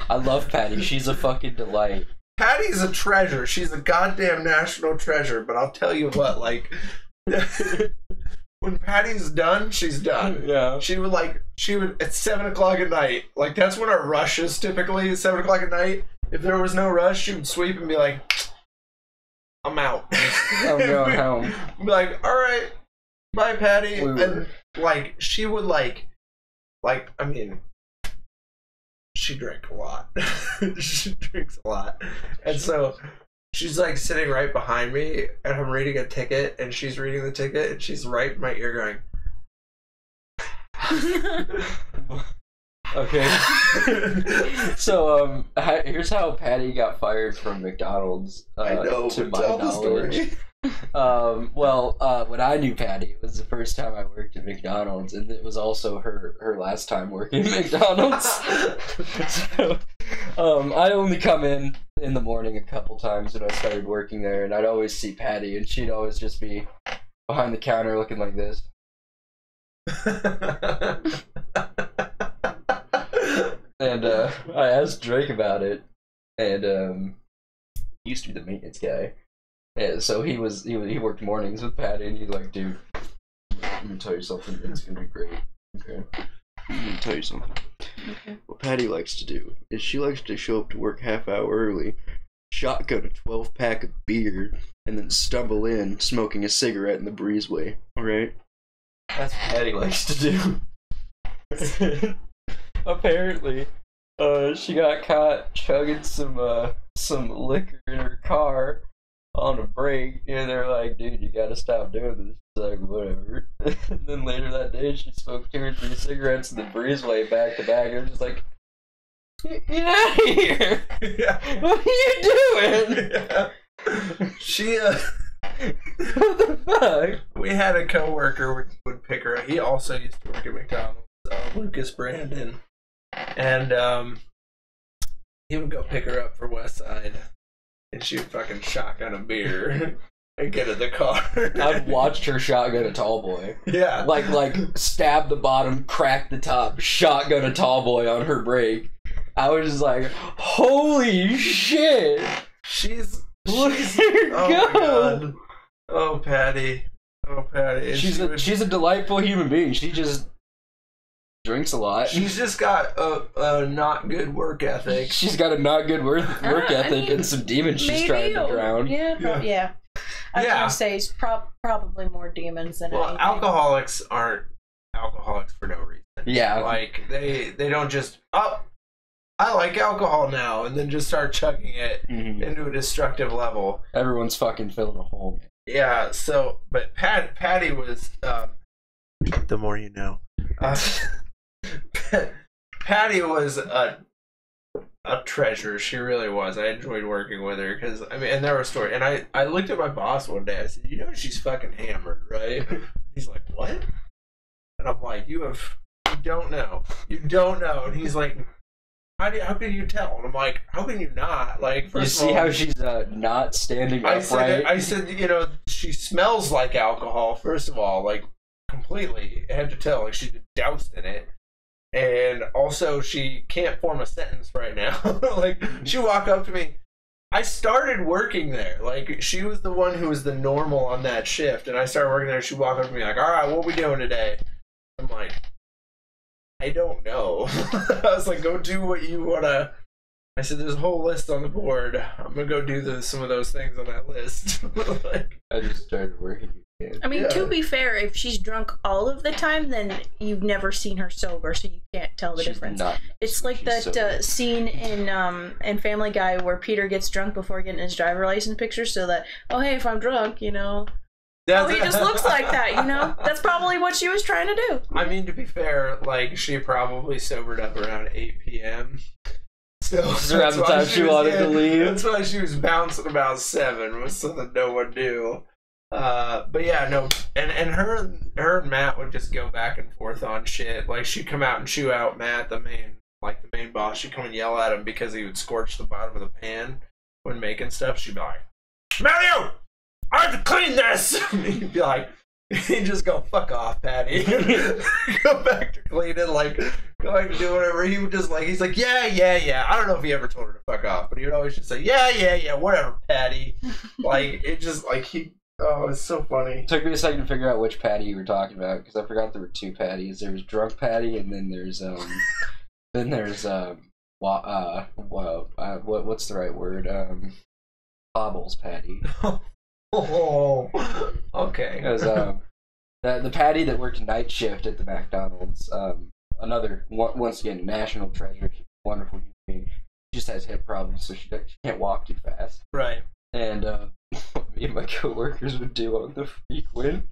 I love Patty. She's a fucking delight. Patty's a treasure. She's a goddamn national treasure. But I'll tell you what, like, when Patty's done, she's done. Yeah. She would at 7 o'clock at night. Like, that's when our rush is typically, 7 o'clock at night. If there was no rush, she would sweep and be like, I'm out. I'm going home. Be like, all right, bye, Patty. And like, she would like, I mean, she drank a lot. She drinks a lot, and so she's like sitting right behind me, and I'm reading a ticket, and she's reading the ticket, and she's right in my ear going. Okay. So, here's how Patty got fired from McDonald's. I know, to my tell knowledge. The story. When I knew Patty, it was the first time I worked at McDonald's, and it was also her last time working at McDonald's. So, I'd only come in the morning a couple times when I started working there, and I'd always see Patty, and she'd always just be behind the counter looking like this. And I asked Drake about it, and he used to be the maintenance guy. Yeah, so he worked mornings with Patty, and he's like, dude, I'm gonna tell you something. It's gonna be great. Okay. I'm gonna tell you something. Okay. What Patty likes to do is she likes to show up to work half hour early, shotgun a 12-pack of beer, and then stumble in smoking a cigarette in the breezeway. All right. That's what Patty likes to do. Apparently, she got caught chugging some liquor in her car on a break, and they're like, dude, you gotta stop doing this. She's like, whatever. And then later that day, she smoked 2 or 3 cigarettes in the breezeway back to back, and I'm just like, get out of here! Yeah. What are you doing? Yeah. She, what the fuck? We had a coworker would pick her up. He also used to work at McDonald's, Lucas Brandon. And he would go pick her up for West Side, and she would fucking shotgun a beer and get in the car. I've watched her shotgun a tall boy. Yeah. Like stab the bottom, crack the top, shotgun a tall boy on her break. I was just like, holy shit! She's oh my God. Oh, Patty. Oh, Patty. And she's a delightful human being. She just drinks a lot. She's just got a not good work ethic. She's got a not good work ethic and some demons she's trying to drown. Yeah. I was gonna say it's probably more demons than anything. Alcoholics aren't alcoholics for no reason. Yeah. Like, they don't just, I like alcohol now, and then just start chugging it into a destructive level. Everyone's fucking filling a hole. Yeah, so, but Patty was, the more you know. Patty was a treasure. She really was. I enjoyed working with her, because, I mean, and there was a story, and I looked at my boss one day, I said, you know she's fucking hammered, right? He's like, what? And I'm like, you don't know. You don't know. And he's like, how can you tell? And I'm like, how can you not? Like, first you see of all, how she's not standing upright? I said, you know, she smells like alcohol, first of all, like, completely. I had to tell, like, she's been doused in it. And also, she can't form a sentence right now. Like, she walked up to me. I started working there. Like, she was the one who was the normal on that shift. And I started working there. She walked up to me like, all right, what are we doing today? I'm like, I don't know. I was like, go do what you want to. I said, there's a whole list on the board. I'm going to go do some of those things on that list. Like, I just started working again. I mean, to be fair, if she's drunk all of the time, then you've never seen her sober, so you can't tell the difference. It's like that scene in Family Guy where Peter gets drunk before getting his driver license picture, so that, oh, hey, if I'm drunk, you know. Oh, he just looks like that, you know? That's probably what she was trying to do. I mean, to be fair, like, she probably sobered up around 8 p.m. So around the time she wanted to leave. That's why she was bouncing about 7, was something no one knew. But yeah, no, and her and Matt would just go back and forth on shit. Like, she'd come out and chew out Matt, the main boss. She'd come and yell at him because he would scorch the bottom of the pan when making stuff. She'd be like, Mario! I have to clean this! He'd be like, he'd just go, fuck off, Patty. Go back to cleaning, like, go back to do whatever. He would just, like, he's like, yeah. I don't know if he ever told her to fuck off, but he would always just say, yeah, whatever, Patty. Like, it just, like, oh, it's so funny. It took me a second to figure out which Patty you were talking about, because I forgot there were two Patties. There was Drunk Patty, and then there's, what's the right word? Bobbles Patty. Oh, okay. Because the Patty that worked night shift at the McDonald's, once again, national treasure, wonderful human being. She just has hip problems, so she can't walk too fast. Right. And what me and my coworkers would do on the frequent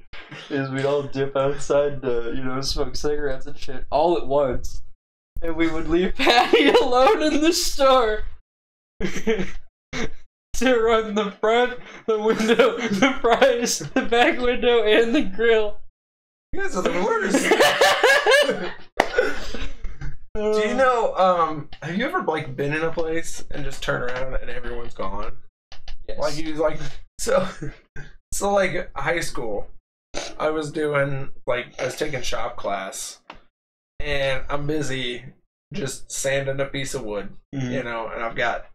is we'd all dip outside to, smoke cigarettes and shit all at once, and we would leave Patty alone in the store. To run the front, the window, the fries, the back window, and the grill. You guys are the worst. Do you know, have you ever, like, been in a place and just turn around and everyone's gone? Yes. Like, so like, high school, I was taking shop class, and I'm busy just sanding a piece of wood, and I've got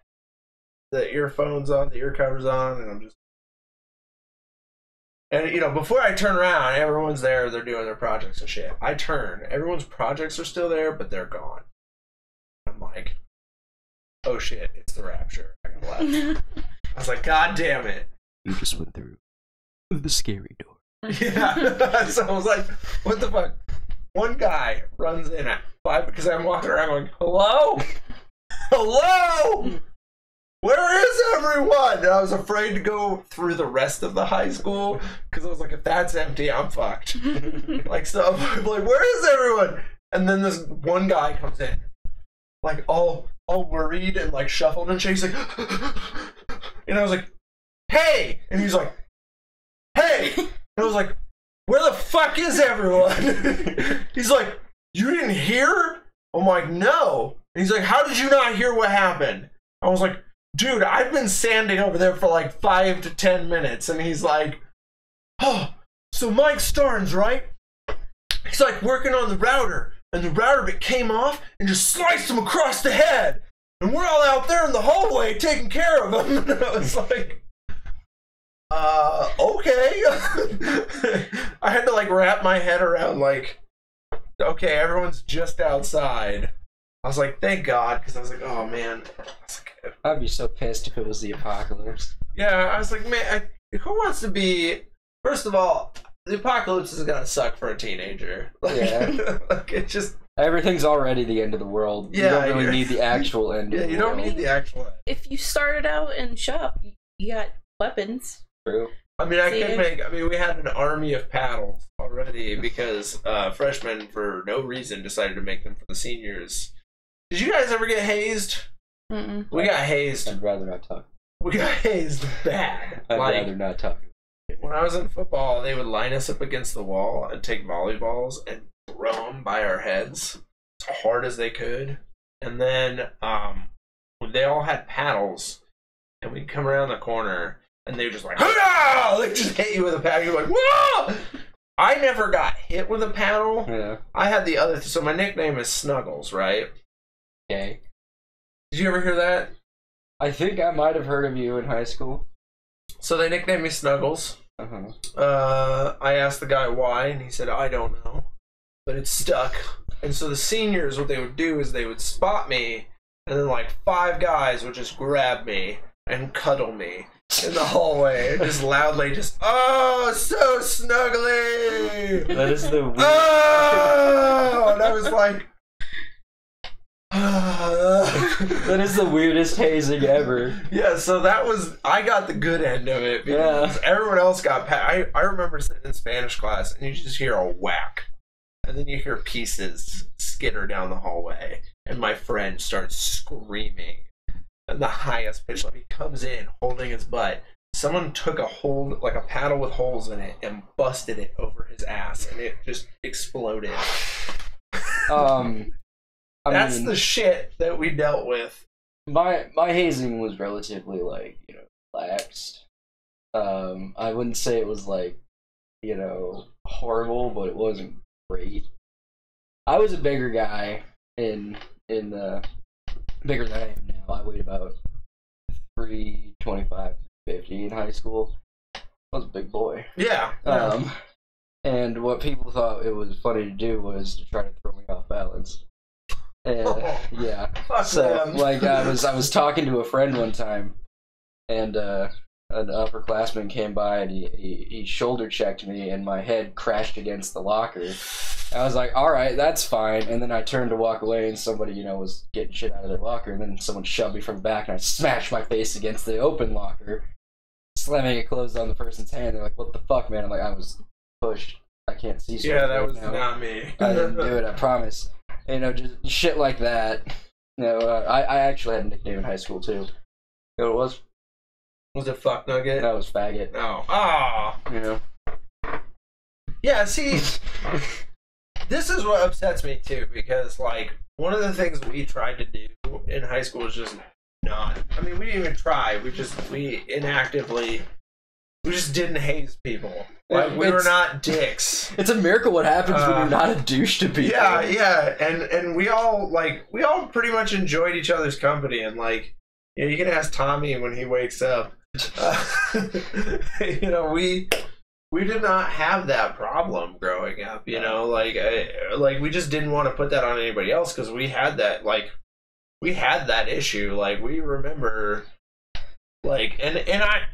the earphones on, the ear covers on, and I'm just... And, before I turn around, everyone's there, they're doing their projects and shit. I turn, everyone's projects are still there, but they're gone. I'm like, oh shit, it's the rapture. I got left. I was like, god damn it. You just went through the scary door. Yeah. So I was like, what the fuck? One guy runs in at 5, because I'm walking around going, hello? Hello? Where is everyone? And I was afraid to go through the rest of the high school, because I was like, if that's empty, I'm fucked. Like, so I'm like, where is everyone? And then this one guy comes in, like, all worried and, like, shuffled and shit. He's like, and I was like, hey! And he's like, hey! And I was like, where the fuck is everyone? He's like, you didn't hear? I'm like, no. And he's like, how did you not hear what happened? I was like, dude, I've been sanding over there for like 5 to 10 minutes. And he's like, oh, so Mike Starnes, right? He's like working on the router, and the router bit came off and just sliced him across the head. And we're all out there in the hallway taking care of him. And I was like, okay. I had to like wrap my head around like, okay, everyone's just outside. I was like, thank God, because I was like, oh man. I'd be so pissed if it was the apocalypse. Yeah, I was like, man, who wants to be... First of all, the apocalypse is gonna suck for a teenager. Like, yeah. Like, it just... Everything's already the end of the world. Yeah, you don't really need the actual end. Yeah, of the you don't world. need the actual end. If you started out in shop, you got weapons. True. I mean, we had an army of paddles already because freshmen, for no reason, decided to make them for the seniors. Did you guys ever get hazed? Mm-mm. We got hazed. I'd rather not talk. We got hazed bad. I'd rather not talk. When I was in football, they would line us up against the wall and take volleyballs and throw them by our heads as hard as they could. And then they all had paddles, and we'd come around the corner, and they would just like, "Hurrah!" Like just hit you with a paddle. You're like, "Whoa!" I never got hit with a paddle. Yeah. I had the other. So my nickname is Snuggles, right? Okay. Did you ever hear that? I think I might have heard of you in high school. So they nicknamed me Snuggles. I asked the guy why, and he said, "I don't know, but it stuck." And so the seniors, what they would do is they would spot me, and then like 5 guys would just grab me and cuddle me in the hallway, and just loudly, "Oh, so snuggly!" That is the weirdest. Oh, and I was like, that is the weirdest hazing ever. yeah, so I got the good end of it because everyone else got I remember sitting in Spanish class and you just hear a whack and then you hear pieces skitter down the hallway and my friend starts screaming at the highest pitch. Like he comes in holding his butt. Someone took a paddle with holes in it and busted it over his ass and it just exploded. That's the shit that we dealt with. My hazing was relatively laxed. I wouldn't say it was horrible, but it wasn't great. I was a bigger guy bigger than I am now. I weighed about 325, 50 in high school. I was a big boy. Yeah. And what people thought it was funny to do was to try to throw me off balance. And yeah, so I was talking to a friend one time, and an upperclassman came by and he shoulder checked me, and my head crashed against the locker. I was like, all right, that's fine. And then I turned to walk away, and somebody was getting shit out of their locker, and then someone shoved me from the back, and I smashed my face against the open locker, slamming it closed on the person's hand. They're like, what the fuck, man? I'm like, I was pushed. I can't see straight. Yeah, that was now. not me. I didn't do it, I promise. Just shit like that. I actually had a nickname in high school too. You know what it was? Was it Fuck Nugget? That was Faggot. Oh. Yeah, see, this is what upsets me too, because one of the things we tried to do in high school is just not. I mean, we didn't even try. We inactively. We just didn't haze people. We were not dicks. It's a miracle what happens when you're not a douche to people. Yeah, and we all pretty much enjoyed each other's company, and you can ask Tommy when he wakes up. We did not have that problem growing up. We just didn't want to put that on anybody else because we had that issue. We remember.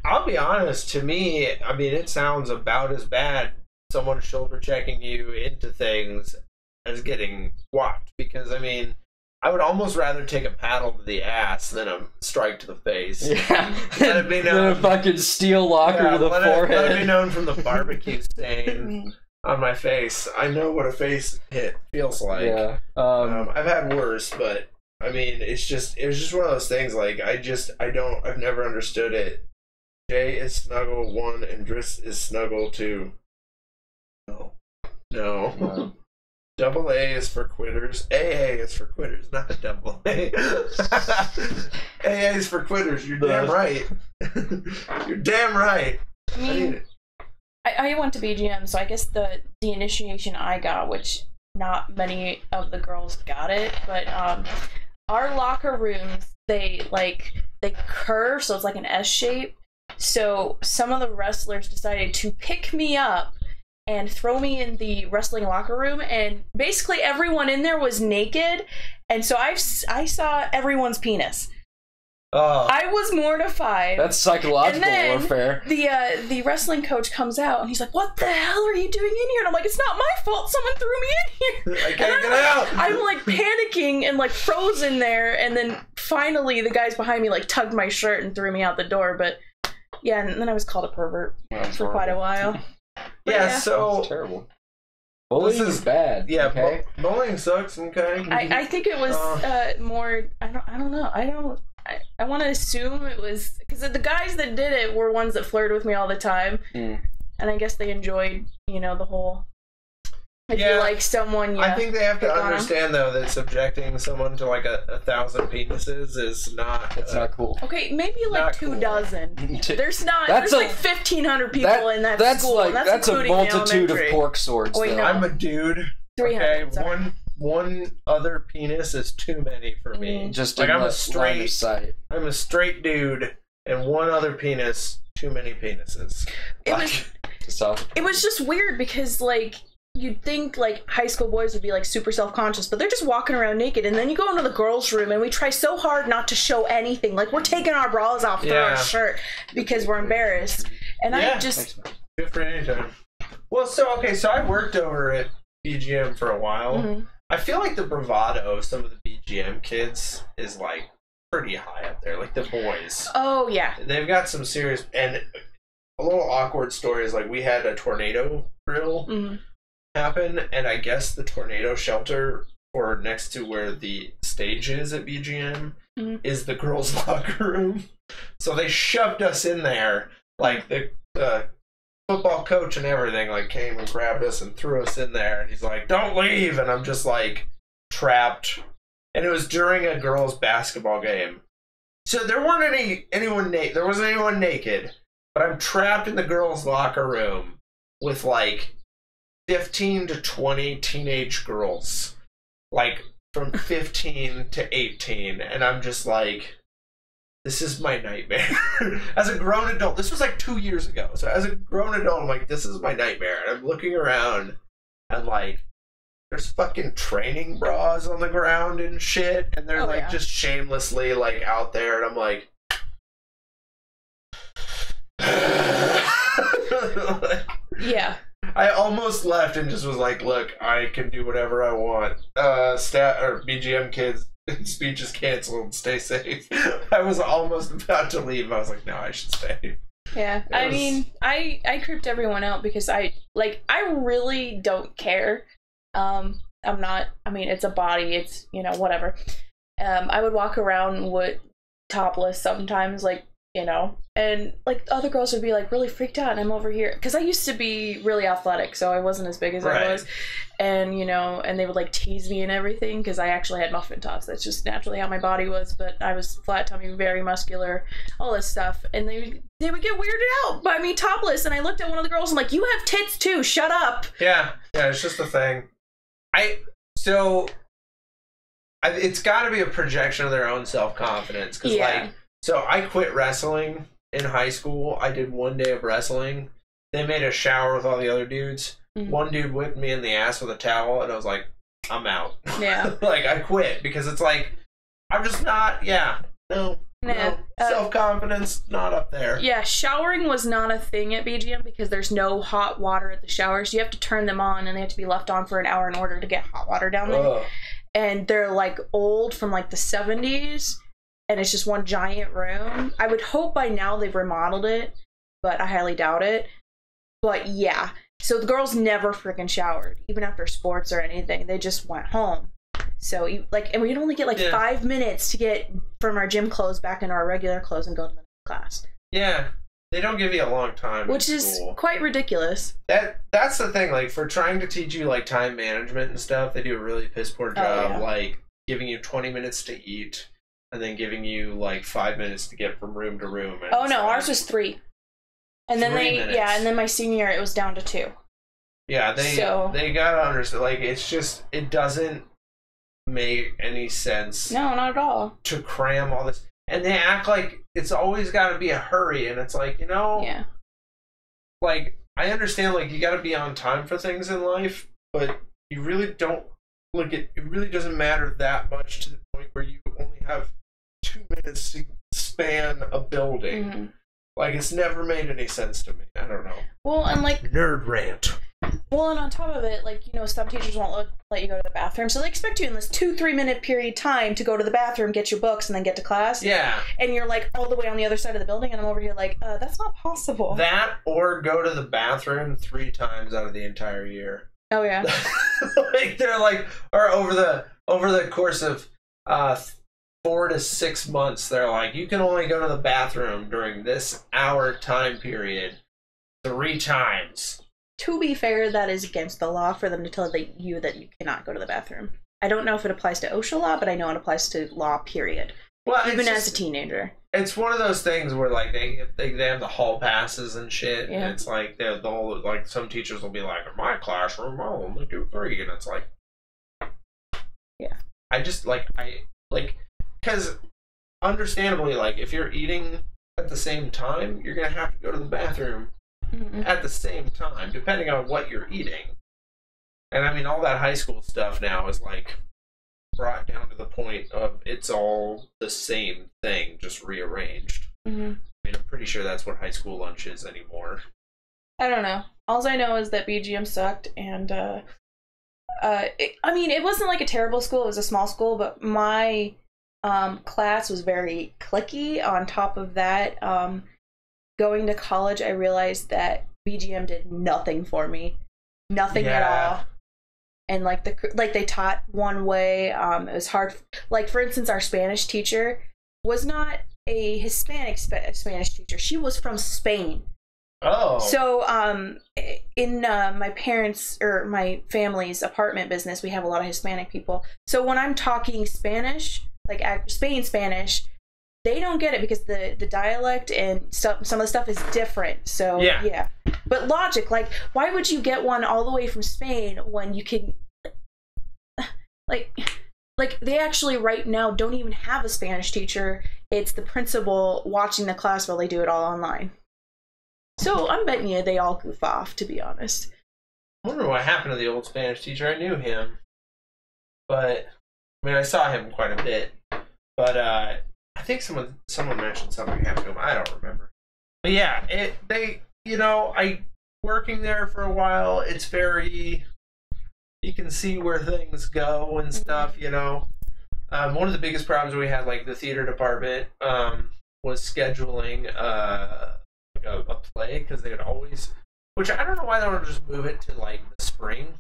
I'll be honest, to me, I mean, it sounds about as bad someone shoulder checking you into things as getting whacked, because I mean, I would almost rather take a paddle to the ass than a strike to the face. Yeah. Let it be known. Than a fucking steel locker to the forehead. Let it be known from the barbecue stain on my face. I know what a face hit feels like. Yeah. I've had worse, but I mean, it was just one of those things. I've never understood it. J is Snuggle 1 and Drizzt is Snuggle 2. No. Double A is for quitters. AA is for quitters, not double A. AA is for quitters. You're damn right. You're damn right. I mean, I went to BGM, so I guess the initiation I got, which not many of the girls got it, but our locker rooms, they curve, so it's like an S shape. So some of the wrestlers decided to pick me up and throw me in the wrestling locker room, and basically everyone in there was naked, and so I saw everyone's penis. Oh. I was mortified. That's psychological And then warfare. The wrestling coach comes out and he's like, "What the hell are you doing in here?" And I'm like, "It's not my fault. Someone threw me in here. I can't get out." I'm like panicking and like frozen there. And then finally, the guys behind me like tugged my shirt and threw me out the door. But yeah, and then I was called a pervert for quite a while. Yeah, so That's terrible. Bullying is bad. Yeah, okay? bullying sucks. Okay. I think it was more. I don't know. I want to assume it was because the guys that did it were ones that flirted with me all the time, and I guess they enjoyed, the whole. If you like someone, I think they have to understand though that subjecting someone to like 1,000 penises is not. It's not cool. Okay, maybe like 24. There's not. That's there's like 1,500 people in that that's school. Like, and that's a multitude of elementary. pork swords. Wait, though. no. I'm a dude. 300. Okay, one other penis is too many for me. Just like in I'm the a straight. line of sight. I'm a straight dude, and one other penis. Too many penises. It was just weird because like. You'd think like high school boys would be like super self-conscious, but they're just walking around naked. And then you go into the girls' room and we try so hard not to show anything. Like we're taking our bras off through our shirt because we're embarrassed. And I just good for anytime. Well, so I worked over at BGM for a while. Mm-hmm. I feel like the bravado of some of the BGM kids is like pretty high up there. Like the boys. Oh yeah. They've got some serious and a little awkward stories. Like we had a tornado drill. Mm-hmm. happen, and I guess the tornado shelter or next to where the stage is at BGM is the girls' locker room. So they shoved us in there, like the football coach and everything like came and grabbed us and threw us in there, and he's like, "Don't leave," and I'm just like trapped. And it was during a girls' basketball game, so there wasn't anyone naked, but I'm trapped in the girls' locker room with like 15 to 20 teenage girls, like from 15 to 18, and I'm just like, this is my nightmare. As a grown adult, this was like 2 years ago, so as a grown adult, I'm like, this is my nightmare, and I'm looking around, and like, there's fucking training bras on the ground and shit, and they're just shamelessly like out there, and I'm like, yeah. I almost left and just was like, look, I can do whatever I want. BGM kids, speech is canceled. Stay safe. I was almost about to leave. I was like, no, I should stay. Yeah. I mean, I creeped everyone out because I really don't care. I'm not, I mean, it's a body, it's, whatever. I would walk around with topless sometimes, like, and like other girls would be like really freaked out, and I'm over here because I used to be really athletic, so I wasn't as big as I was, and and they would like tease me and everything because I actually had muffin tops. That's just naturally how my body was, but I was flat tummy, very muscular, all this stuff, and they would get weirded out by me topless, and I looked at one of the girls and like, you have tits too, shut up. Yeah, it's just a thing. It's got to be a projection of their own self-confidence because like. So I quit wrestling in high school. I did 1 day of wrestling. They made a shower with all the other dudes. Mm-hmm. One dude whipped me in the ass with a towel, and I was like, I'm out. Yeah. Like, I quit because it's like, I'm just not, no. Self-confidence, not up there. Yeah, showering was not a thing at BGM because there's no hot water at the showers. You have to turn them on, and they have to be left on for an hour in order to get hot water down there. And they're, like, old from, like, the 70s. And it's just one giant room. I would hope by now they've remodeled it, but I highly doubt it. But yeah, so the girls never freaking showered, even after sports or anything. They just went home. So and we'd only get like 5 minutes to get from our gym clothes back into our regular clothes and go to the next class. Yeah, they don't give you a long time, which is quite ridiculous. That's the thing. Like for trying to teach you like time management and stuff, they do a really piss poor job. Like giving you 20 minutes to eat. And then giving you like 5 minutes to get from room to room. And ours was 3. And then and then my senior year it was down to 2. Yeah, they gotta understand. Like it doesn't make any sense. No, not at all. To cram all this, and they act like it's always got to be a hurry, and it's like like I understand like you got to be on time for things in life, but you really don't. Look, it really doesn't matter that much to the point where you only have 2 minutes to span a building. Mm-hmm. Like, it's never made any sense to me. I don't know. Well, and like nerd rant. Well, and on top of it, like, you know, some teachers won't let you go to the bathroom, so they expect you in this 2-3 minute period time to go to the bathroom, get your books, and then get to class. Yeah. And you're like all the way on the other side of the building, and I'm over here like, that's not possible. That or go to the bathroom 3 times out of the entire year. Oh yeah. Like they're like, or over the course of 4 to 6 months, they're like, you can only go to the bathroom during this hour time period 3 times. To be fair, that is against the law for them to tell you that you cannot go to the bathroom. I don't know if it applies to OSHA law, but I know it applies to law, period. Well, even as a teenager. It's one of those things where like they have the hall passes and shit, yeah. and it's like the whole, like some teachers will be like, in my classroom, I'll only do 3, and it's like, yeah. I just because understandably, like if you're eating at the same time, you're gonna have to go to the bathroom at the same time, depending on what you're eating. And I mean, all that high school stuff now is like brought down to the point of it's all the same thing, just rearranged. I mean, I'm pretty sure that's what high school lunch is anymore. I don't know. All I know is that BGM sucked, and I mean, it wasn't like a terrible school. It was a small school, but my class was very cliquey. On top of that, going to college, I realized that BGM did nothing for me, nothing at all. And like they taught one way. It was hard. Like for instance, our Spanish teacher was not a Hispanic Spanish teacher. She was from Spain. Oh. So in my parents' or my family's apartment business, we have a lot of Hispanic people. So when I'm talking Spanish, like Spain Spanish, they don't get it because the dialect and some of the stuff is different. So yeah. But logic, like, why would you get one all the way from Spain when you can, like they actually right now don't even have a Spanish teacher. It's the principal watching the class while they do it all online. So I'm betting you they all goof off, to be honest. I wonder what happened to the old Spanish teacher. I knew him, but I mean, I saw him quite a bit. But I think someone mentioned something happened to him. I don't remember. But yeah, I working there for a while. It's very, you can see where things go and stuff. One of the biggest problems we had, like the theater department, was scheduling a play, because they would always, which I don't know why they don't just move it to like the spring,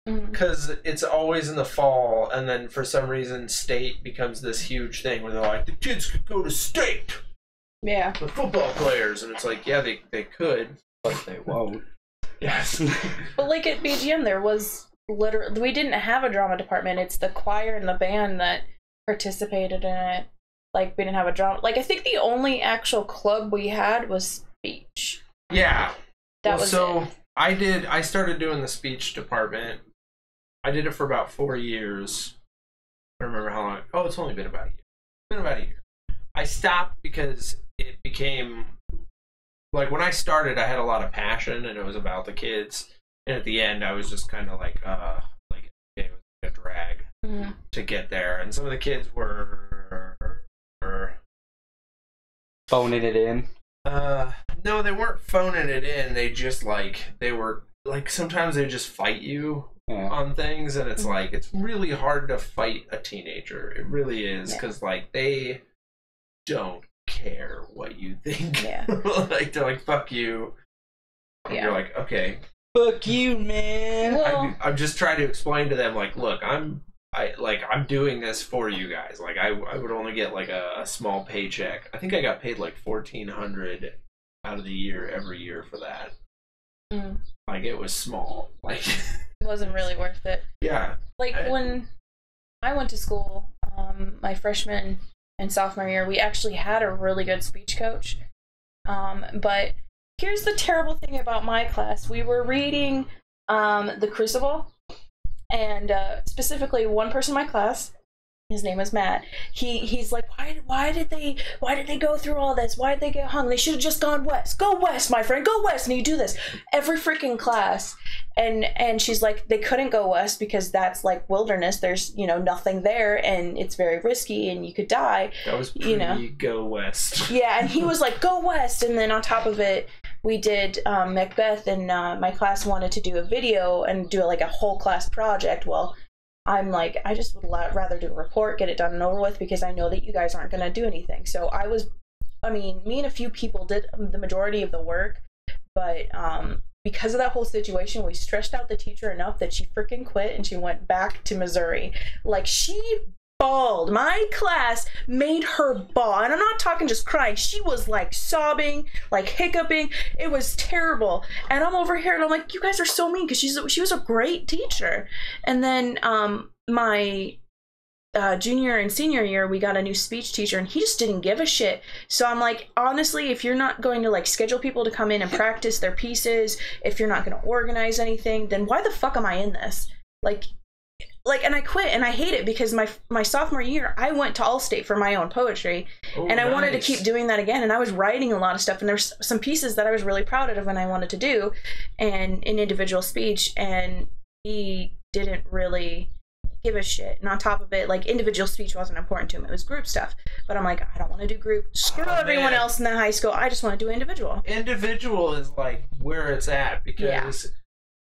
because it's always in the fall, and then for some reason state becomes this huge thing where they're like, the kids could go to state, the football players, and it's like, yeah, they could, but they won't. Yes. But like at BGM, there was literally, we didn't have a drama department. It's the choir and the band that participated in it. Like, we didn't have a drama, like I think the only actual club we had was speech. Yeah. That was so it. I started doing the speech department. I did it for about 4 years. I don't remember how long. Oh, it's only been about a year. It's been about a year. I stopped because it became, like, when I started, I had a lot of passion, and it was about the kids. And at the end, I was just kind of like, okay, it was a drag to get there. And some of the kids were phoning it in. No, they weren't phoning it in. They just they were like, sometimes they just fight you on things, and it's like, it's really hard to fight a teenager. It really is, because like they don't care what you think. Like, they're like, fuck you. And you're like, okay, fuck you, man. Well, I'm just trying to explain to them, like, look, I'm doing this for you guys. Like, I would only get like a small paycheck. I think I got paid like $1,400 out of the year every year for that. Like, it was small. Like, it wasn't really worth it. Yeah. Like, when I went to school, my freshman and sophomore year, we actually had a really good speech coach. But here's the terrible thing about my class. We were reading The Crucible, and specifically one person in my class His name was Matt. He's like, why did they go through all this? Why did they get hung? They should have just gone west. Go west, my friend. Go west. And you do this every freaking class. And she's like, they couldn't go west because that's like wilderness. There's nothing there, and it's very risky, and you could die. That was pretty go west. Yeah, and he was like, go west. And then on top of it, we did Macbeth, and my class wanted to do a video and do like a whole class project. Well, I'm like, I just would rather do a report, get it done and over with, because I know that you guys aren't going to do anything. So me and a few people did the majority of the work, but because of that whole situation, we stressed out the teacher enough that she freaking quit and she went back to Missouri. Like, she bawled. My class made her bawl, and I'm not talking just crying. She was like sobbing, like hiccuping. It was terrible. And I'm over here and I'm like, you guys are so mean, because she was a great teacher. And then my junior and senior year, we got a new speech teacher, and he just didn't give a shit. So I'm like, honestly, if you're not going to like schedule people to come in and practice their pieces, if you're not going to organize anything, then why the fuck am I in this? And I quit, and I hate it, because my sophomore year, I went to Allstate for my own poetry, and I wanted to keep doing that again, and I was writing a lot of stuff, and there's some pieces that I was really proud of and I wanted to do, and in individual speech, and he didn't really give a shit. And on top of it, like, individual speech wasn't important to him, it was group stuff. But I'm like, I don't want to do group. Screw everyone else in the high school, I just want to do individual. Individual is like where it's at, because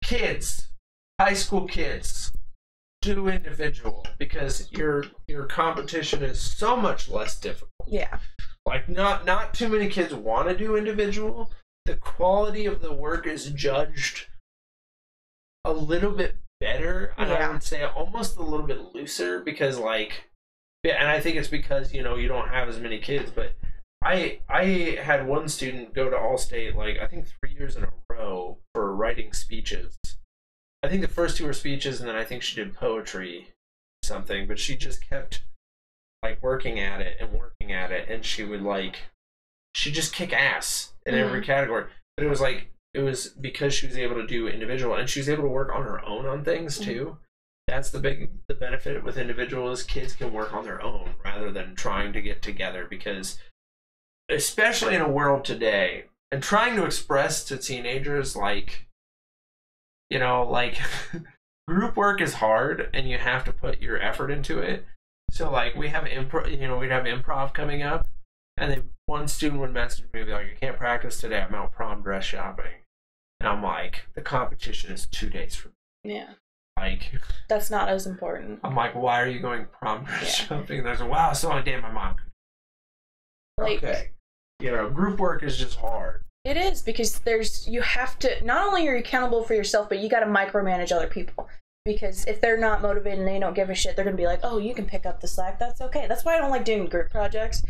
kids, high school kids, do individual because your competition is so much less difficult. Yeah. Like, not too many kids want to do individual. The quality of the work is judged a little bit better, and I would say almost a little bit looser, because and I think it's because you don't have as many kids. But I had one student go to Allstate, like, I think 3 years in a row for writing speeches. I think the first two were speeches, and then I think she did poetry or something, but she just kept like working at it, and she would she'd just kick ass in every category. But it was because she was able to do individual, and she was able to work on her own on things too. That's the benefit with individual, is kids can work on their own rather than trying to get together, because especially in a world today, and trying to express to teenagers, group work is hard, and you have to put your effort into it. So we have we'd have improv coming up, and then one student would message me and be like, I can't practice today, I'm out prom dress shopping. And I'm like, the competition is 2 days from now. Yeah. That's not as important. I'm like, why are you going prom dress shopping? And there's wow, so on day my mom. Okay. Group work is just hard. It is, because you have to, not only are you accountable for yourself, but you got to micromanage other people. Because if they're not motivated and they don't give a shit, they're going to be like, oh, you can pick up the slack, that's okay. That's why I don't like doing group projects.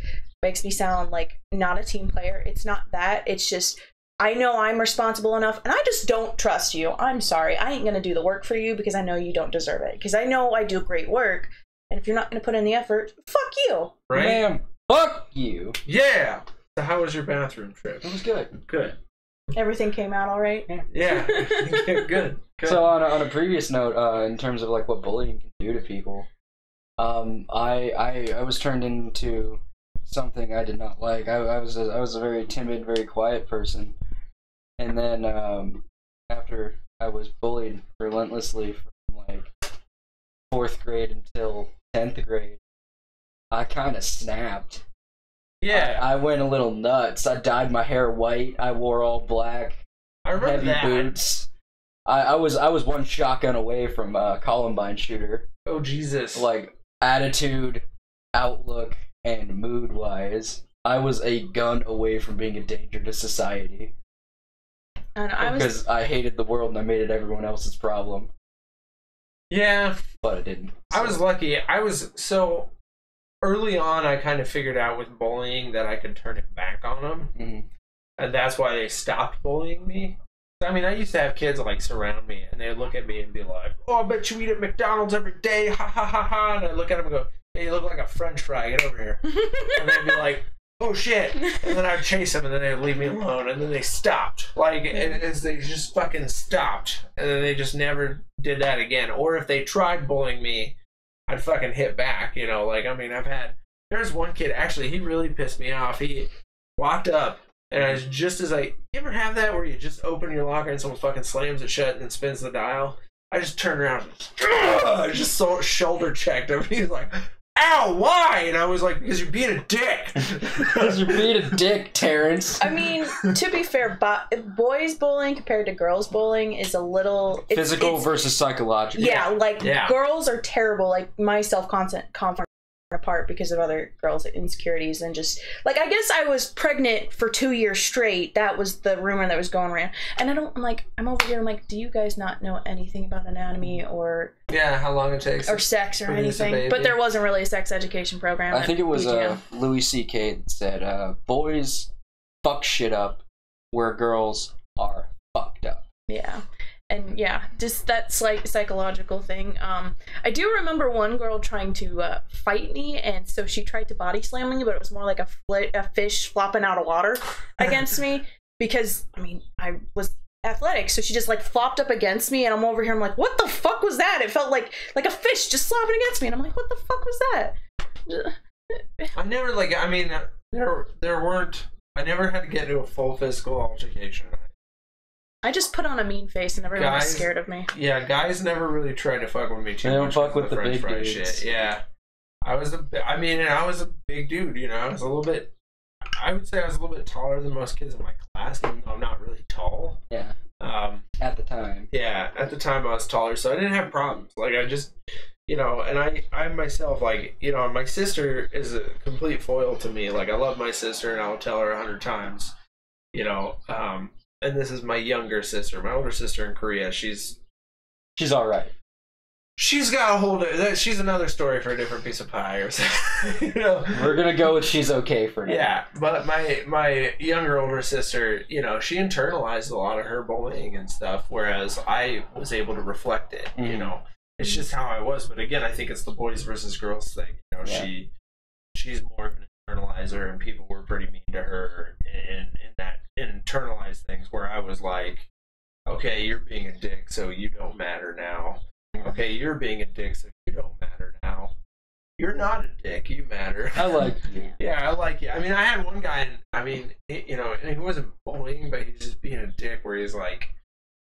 Makes me sound like not a team player. It's not that. It's just, I know I'm responsible enough, and I just don't trust you. I'm sorry. I ain't going to do the work for you, because I know you don't deserve it. Because I know I do great work, and if you're not going to put in the effort, fuck you. Right? Ma'am, fuck you. Yeah. So how was your bathroom trip? It was good. Good. Everything came out all right? Yeah. Good. So on a previous note, in terms of what bullying can do to people, I was turned into something I did not like. I was a very timid, very quiet person, and then after I was bullied relentlessly from 4th grade until 10th grade, I kind of snapped. Yeah. I went a little nuts. I dyed my hair white. I wore all black. I remember heavy boots. I was one shotgun away from Columbine shooter. Oh Jesus! Attitude, outlook, and mood wise, I was a gun away from being a danger to society. And because I hated the world and I made it everyone else's problem. Yeah, but I didn't. I was lucky. So early on, I kind of figured out with bullying that I could turn it back on them, and that's why they stopped bullying me. I mean, I used to have kids surround me, and they'd look at me and be like, "Oh, I bet you eat at McDonald's every day, ha ha ha ha!" And I look at them and go, "Hey, you look like a French fry. Get over here." And they'd be like, "Oh shit!" And then I'd chase them, and then they'd leave me alone, and then they stopped. They just fucking stopped, and then they just never did that again. Or if they tried bullying me, I'd fucking hit back, you know, like, I mean, there's one kid, actually, he really pissed me off. He walked up, and I was just as you ever have that where you just open your locker and someone fucking slams it shut and then spins the dial? I just turned around, and just shoulder checked him. He was like, ow, why? And I was like, because you're being a dick. Because you're being a dick, Terrence. I mean, to be fair, boys bowling compared to girls bowling is a little... Physical versus psychological. Yeah, girls are terrible. Like, my self-confidence apart because of other girls' insecurities and just... Like, I guess I was pregnant for 2 years straight. That was the rumor that was going around. And I'm over here, I'm like, do you guys not know anything about anatomy or... Yeah, how long it takes. Or sex or anything. But there wasn't really a sex education program. I think it was Louis C.K. that said, boys fuck shit up where girls are fucked up. Yeah. And yeah, just that psychological thing. I do remember one girl trying to fight me, and so she tried to body slam me, but it was more like a fish flopping out of water against me because, I mean, I was athletic, so she just like flopped up against me, and I'm over here, I'm like, what the fuck was that? It felt like a fish just flopping against me, and I'm like, what the fuck was that? I never, like, I mean, there weren't, I never had to get into a full physical altercation. I just put on a mean face and everyone was scared of me. Yeah, guys never really tried to fuck with me too much. They don't fuck with the French big fry dudes. shit. Yeah. I was a big dude, you know. I was a little bit, I would say I was a little bit taller than most kids in my class, even though I'm not really tall. Yeah. At the time. Yeah, at the time I was taller, so I didn't have problems. Like, I just, you know, and I myself, like, you know, my sister is a complete foil to me. Like, I love my sister, and I'll tell her 100 times, you know, and this is my younger sister. My older sister in Korea, she's all right. She's got a hold of that. She's another story for a different piece of pie, or something. You know. We're gonna go with she's okay for now. Yeah, but my younger older sister, you know, she internalized a lot of her bullying and stuff, whereas I was able to reflect it. You know, it's just how I was. But again, I think it's the boys versus girls thing. You know, yeah. she's more of an internalizer, and people were pretty mean to her in internalized things where I was like, okay, you're being a dick, so you don't matter now. Okay, you're being a dick, so you don't matter now. You're not a dick, you matter. I like you. Yeah, I like you. I mean, I had one guy, and I mean, you know, and he wasn't bullying, but he's just being a dick, where he's like,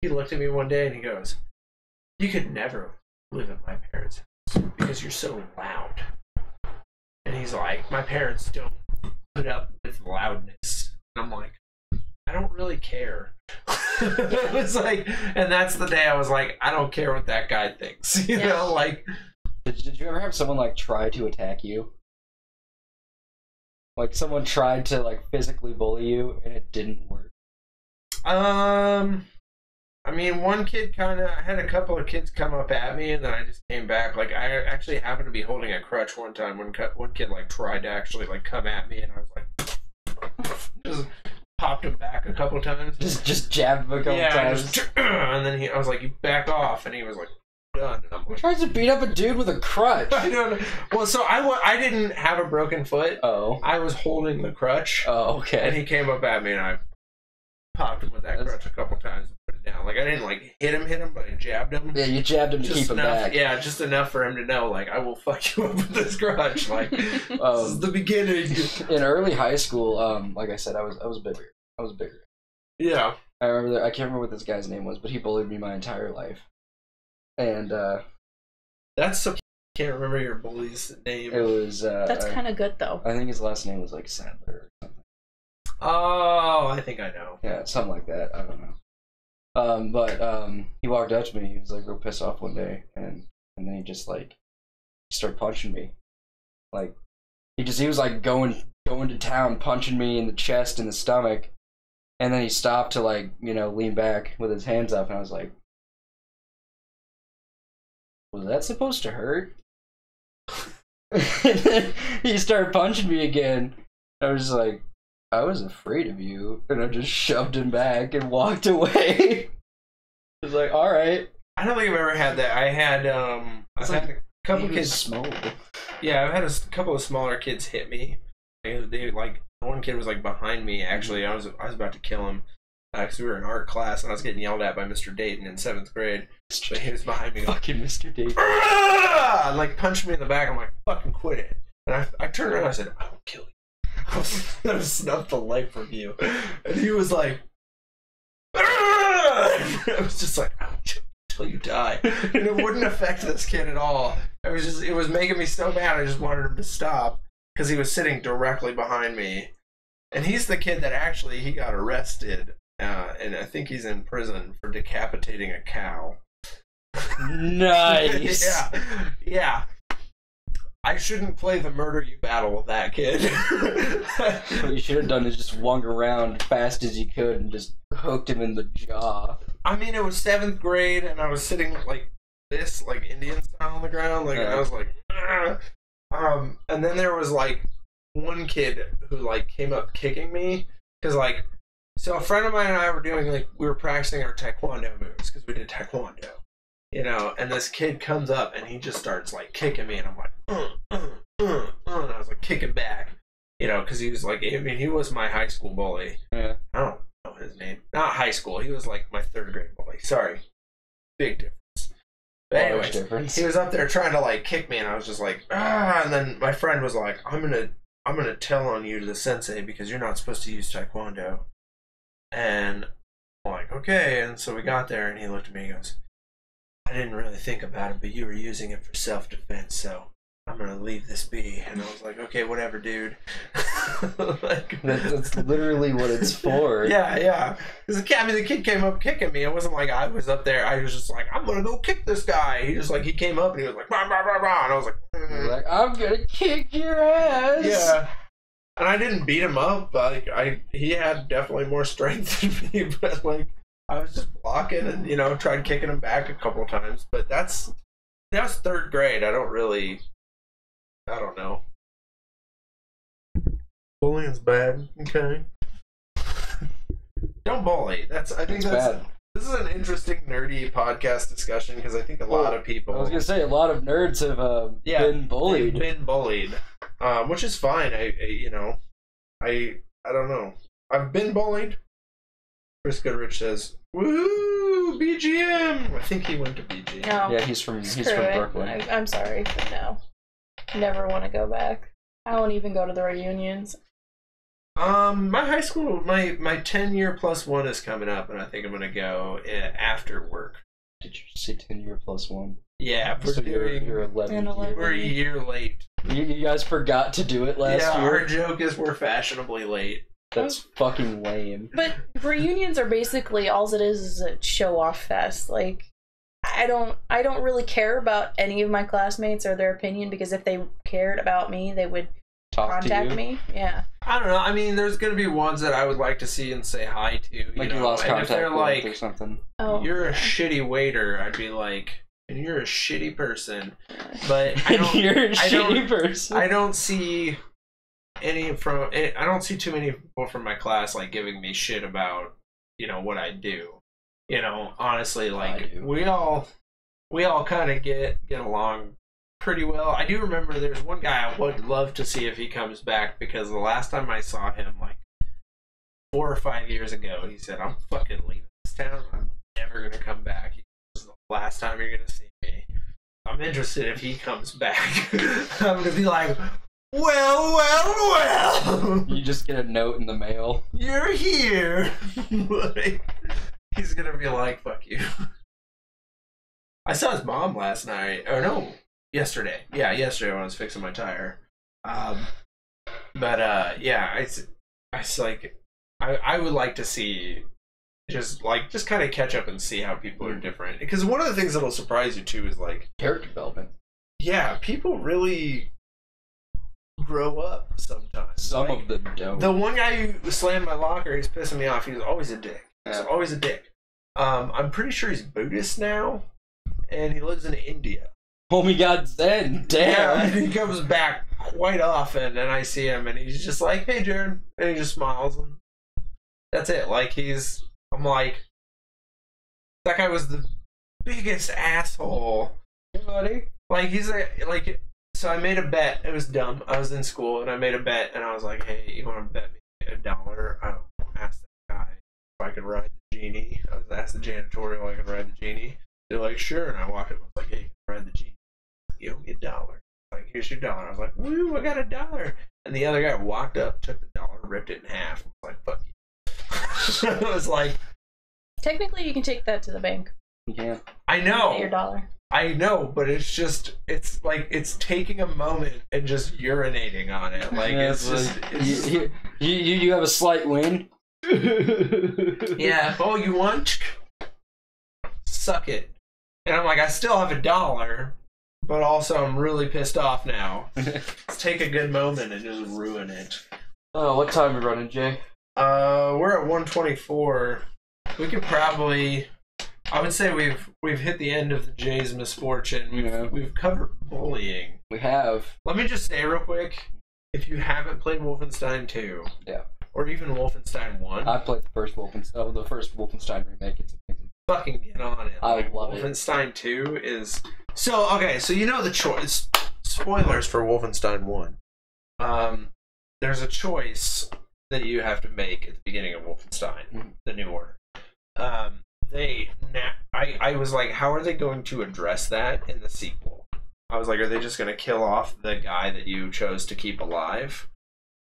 he looked at me one day and he goes, you could never live at my parents' house because you're so loud. And he's like, my parents don't put up with loudness. And I'm like, I don't really care. It was like, and that's the day I was like, I don't care what that guy thinks. You know, like. Did you ever have someone like try to attack you? Like someone tried to like physically bully you and it didn't work? I mean, one kid I had a couple of kids come up at me, and then I just came back. Like, I actually happened to be holding a crutch one time when one kid like tried to actually like come at me, and I was like, just popped him back a couple times. Just jabbed him a couple times. And then I was like, you back off, and he was like, done. And I'm like, tries to beat up a dude with a crutch. I don't know. Well, so I didn't have a broken foot. Oh. I was holding the crutch. Oh, okay. And he came up at me, and I popped him with that crutch a couple times and put it down. Like, I didn't like hit him, but I jabbed him. Yeah, you jabbed him to keep him back. Yeah, just enough for him to know, like, I will fuck you up with this crutch. Like, this is the beginning. In early high school, like I said, I was bigger. I was bigger. Yeah. I remember I can't remember what this guy's name was, but he bullied me my entire life. And that's so. Can't remember your bully's name. It was. That's kind of good though. I think his last name was like Sadler or something. Oh, I think I know. Yeah, something like that. I don't know. But he walked up to me. He was like real pissed off one day, and then he just like started punching me. Like he was like going to town, punching me in the chest and the stomach, and then he stopped to like lean back with his hands up, and I was like, was that supposed to hurt? And then he started punching me again. I was like, I was afraid of you, and I just shoved him back and walked away. I was like, all right. I don't think I've ever had that. I had I've had a couple kids small. Yeah, I've had a couple of smaller kids hit me. They like one kid was like behind me. Actually, I was about to kill him because we were in art class and I was getting yelled at by Mr. Dayton in 7th grade. But he was behind me. Fucking Mr. Dayton. And and like punched me in the back. I'm like, fucking quit it. And I turned around and I said, I will kill you. I will snuff the life from you. And he was like, I was just like, I'll choke until you die. And it wouldn't affect this kid at all. It was making me so mad. I just wanted him to stop because he was sitting directly behind me. And he's the kid that actually, he got arrested. And I think he's in prison for decapitating a cow. Nice. Yeah. I shouldn't play the murder you battle with that kid. What you should have done is just swung around fast as you could and just hooked him in the jaw. I mean, it was 7th grade, and I was sitting like this, like Indian style on the ground. Like, I was like, "Ugh." And then there was like one kid who like came up kicking me because like, so a friend of mine and I were doing like, we were practicing our taekwondo moves because we did taekwondo, you know. And this kid comes up and he just starts like kicking me, and I'm like, and I was like kicking back, you know, because he was like, I mean, he was my high school bully. Yeah. I don't know his name. Not high school. He was like my 3rd grade bully. Sorry, big difference. But anyways, he was up there trying to like kick me, and I was just like, ah. And then my friend was like, I'm gonna tell on you to the sensei because you're not supposed to use taekwondo. And I'm like, okay. And so we got there, and he looked at me and goes, I didn't really think about it, but you were using it for self-defense, so I'm gonna leave this be. And I was like, okay, whatever, dude. Like, that's literally what it's for. Yeah. The kid came up kicking me. It wasn't like I was up there. I was just like, I'm gonna go kick this guy. He came up and he was like, bah, bah, bah, bah. And I was like, Like, I'm gonna kick your ass. Yeah. And I didn't beat him up. Like he had definitely more strength than me, but like I was just blocking and, you know, tried kicking him back a couple of times. But that was 3rd grade. I don't know. Bullying's bad. Okay. Don't bully. I think that's bad. This is an interesting nerdy podcast discussion because I think a lot of people. I was gonna say a lot of nerds have been bullied. They've been bullied, which is fine. I don't know. I've been bullied. Chris Goodrich says, "Woohoo, BGM!" I think he went to BGM. No. Yeah, he's from Brooklyn. I'm sorry, but no. Never want to go back. I won't even go to the reunions. My high school, my 10-year plus one is coming up, and I think I'm gonna go after work. Did you say 10-year plus one? Yeah, so you're 11 years. We're a year late. You guys forgot to do it last year? Our joke is we're fashionably late. That's fucking lame. But reunions are basically, all it is a show-off fest. Like, I don't really care about any of my classmates or their opinion, because if they cared about me, they would contact me. Yeah. I don't know. I mean, there's gonna be ones that I would like to see and say hi to. Like you lost contact if they're like, or something. Oh. You're a shitty waiter, I'd be like, and you're a shitty person. But I don't. You're a shitty person. I don't see I don't see too many people from my class like giving me shit about, you know, what I do. You know, honestly, like we all kind of get along pretty well. I do remember there's one guy I would love to see if he comes back, because the last time I saw him, like 4 or 5 years ago, he said, I'm fucking leaving this town. I'm never going to come back. This is the last time you're going to see me. I'm interested if he comes back. I'm going to be like, well. You just get a note in the mail. You're here. Like, he's going to be like, fuck you. I saw his mom last night. Or no. Yesterday. Yeah, yesterday when I was fixing my tire. Yeah, I would like to see just kind of catch up and see how people are different. Because one of the things that'll surprise you too is like character development. Yeah, people really grow up sometimes. Some of them don't. The one guy who slammed my locker, he's pissing me off. He was always a dick. He's always a dick. I'm pretty sure he's Buddhist now, and he lives in India. Homie got Zen, damn. Yeah, and he comes back quite often, and I see him, and he's just like, hey, Jared, and he just smiles, and that's it. Like, I'm like, that guy was the biggest asshole. Hey, buddy. Like, so I made a bet. It was dumb. I was in school, and I made a bet, and I was like, hey, you want to bet me $1? I asked that guy if I could ride the genie. I asked the janitorial if I could ride the genie. They're like, sure, and I walked up and was like, hey, you can ride the genie. you owe me $1. Like, here's your $1. I was like, woo, I got $1. And the other guy walked up, took the $1, ripped it in half. I was like, fuck you. I was like, Technically, you can take that to the bank. Yeah. I know. Get your $1. I know, but it's just, it's like, it's taking a moment and just urinating on it. Like, Yeah, it's just, it's, you have a slight win. yeah. Oh, you want? Suck it. And I'm like, I still have $1, but also I'm really pissed off now. Let's take a good moment and just ruin it. Oh, what time are we running, Jay? We're at 124. We could probably, I would say we've hit the end of the Jay's Misfortune. We've covered bullying. We have. Let me just say real quick, if you haven't played Wolfenstein 2, Yeah. or even Wolfenstein 1, I played the first Wolfenstein remake. It's amazing. fucking get on it. I Like, love it. Wolfenstein 2 is so okay. So you know the choice. Spoilers for Wolfenstein 1. There's a choice that you have to make at the beginning of Wolfenstein, the New Order. I was like, how are they going to address that in the sequel? I was like, are they just going to kill off the guy that you chose to keep alive?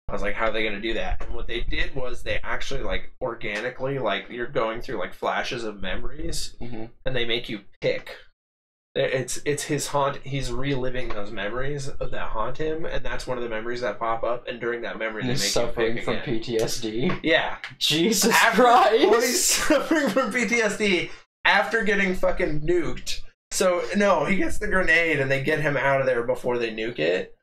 I was like, how are they going to do that? And what they did was they actually, like, organically, like, you're going through, like, flashes of memories, and they make you pick. It's his haunt. He's reliving those memories that haunt him, and that's one of the memories that pop up. And during that memory, they make suffering you pick from again. PTSD. Yeah, Jesus well, Christ! he's suffering from PTSD after getting fucking nuked. So no, he gets the grenade, and they get him out of there before they nuke it.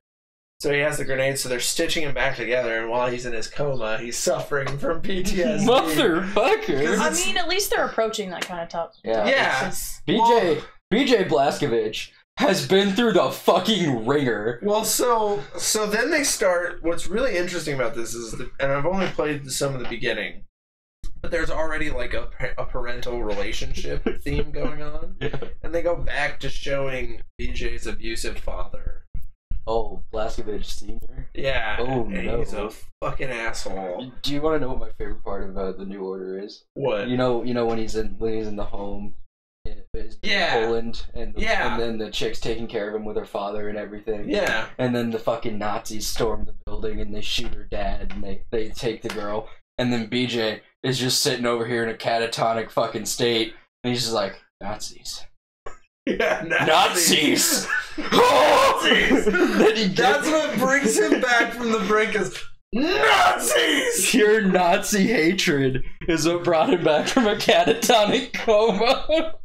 So he has the grenade, so they're stitching him back together, and while he's in his coma, he's suffering from PTSD. Motherfucker! I mean, at least they're approaching that kind of tough. Yeah. BJ Blazkowicz has been through the fucking ringer. Well, so then they start. What's really interesting about this is, and I've only played some of the beginning, but there's already like a parental relationship theme going on, and they go back to showing BJ's abusive father. Oh, Blazkowicz Sr.? Yeah. Oh, and no. he's a fucking asshole. Do you want to know what my favorite part about the New Order is? What? You know when he's in the home in Poland, and then the chick's taking care of him with her father and everything. Yeah. And then the fucking Nazis storm the building and they shoot her dad and they take the girl. And then BJ is just sitting over here in a catatonic fucking state, and he's just like, Nazis. Yeah, Nazis! Nazis! Then That's what brings him back from the brink is Nazis! Pure Nazi hatred is what brought him back from a catatonic coma.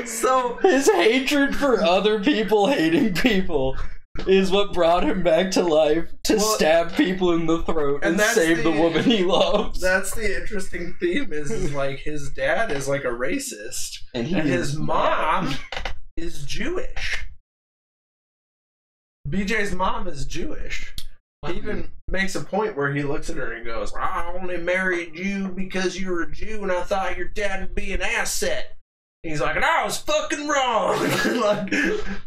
So his hatred for other people hating people is what brought him back to life to stab people in the throat and save the woman he loves. That's the interesting theme is like his dad is like a racist and his mom is Jewish. BJ's mom is Jewish. He even makes a point where he looks at her and goes, I only married you because you were a Jew and I thought your dad would be an asset. He's like, and I was fucking wrong. Like,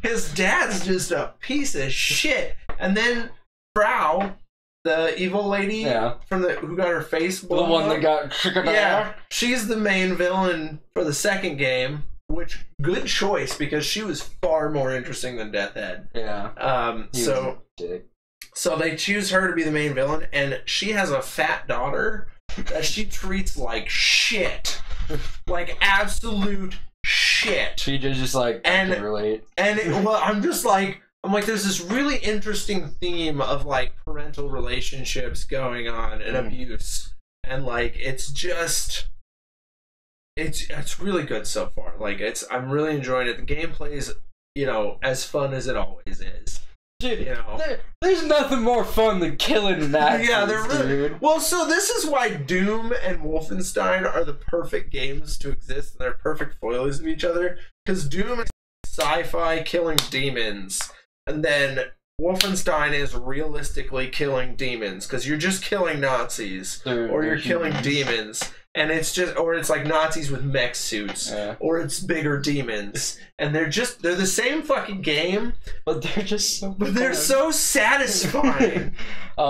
his dad's just a piece of shit. And then Frau, the evil lady from who got her face blown the one up, that got she's the main villain for the second game. Which good choice because she was far more interesting than Deathhead. Yeah. So they choose her to be the main villain, and she has a fat daughter that she treats like shit. Like absolute shit. She just like, I can relate. And I'm like, there's this really interesting theme of like parental relationships going on and abuse. And like, it's really good so far. Like, I'm really enjoying it. The gameplay is, as fun as it always is. Dude, there's nothing more fun than killing Nazis, they're really, dude. Well, so this is why Doom and Wolfenstein are the perfect games to exist, and they're perfect foils of each other. Because Doom is sci-fi killing demons, and then Wolfenstein is realistically killing demons, because you're just killing Nazis, or you're killing demons. And it's just, or it's like Nazis with mech suits, or it's bigger demons, and they're the same fucking game, but they're just so they're so satisfying,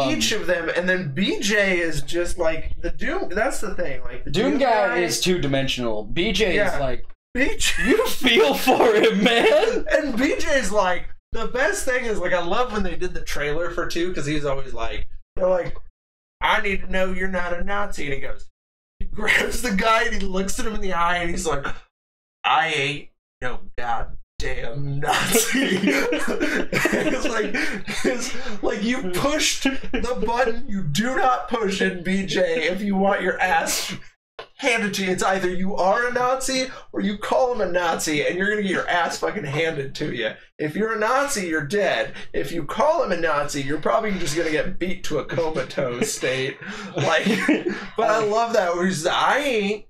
each of them. And then BJ is just like the Doom. That's the thing, like the Doom guy is 2-dimensional. BJ is like, BJ, you feel for him, man. And BJ's like, The best thing is, like, I love when they did the trailer for 2, because he's always like, they're like, I need to know you're not a Nazi. And he goes, he grabs the guy and he looks at him in the eye and he's like, I ain't no goddamn Nazi. it's like you pushed the button you do not push in BJ if you want your ass handed to you. It's either you are a Nazi or you call him a Nazi and you're gonna get your ass fucking handed to you. If you're a Nazi, you're dead. If you call him a Nazi, you're probably just gonna get beat to a comatose state. Like, but I love that where he's I ain't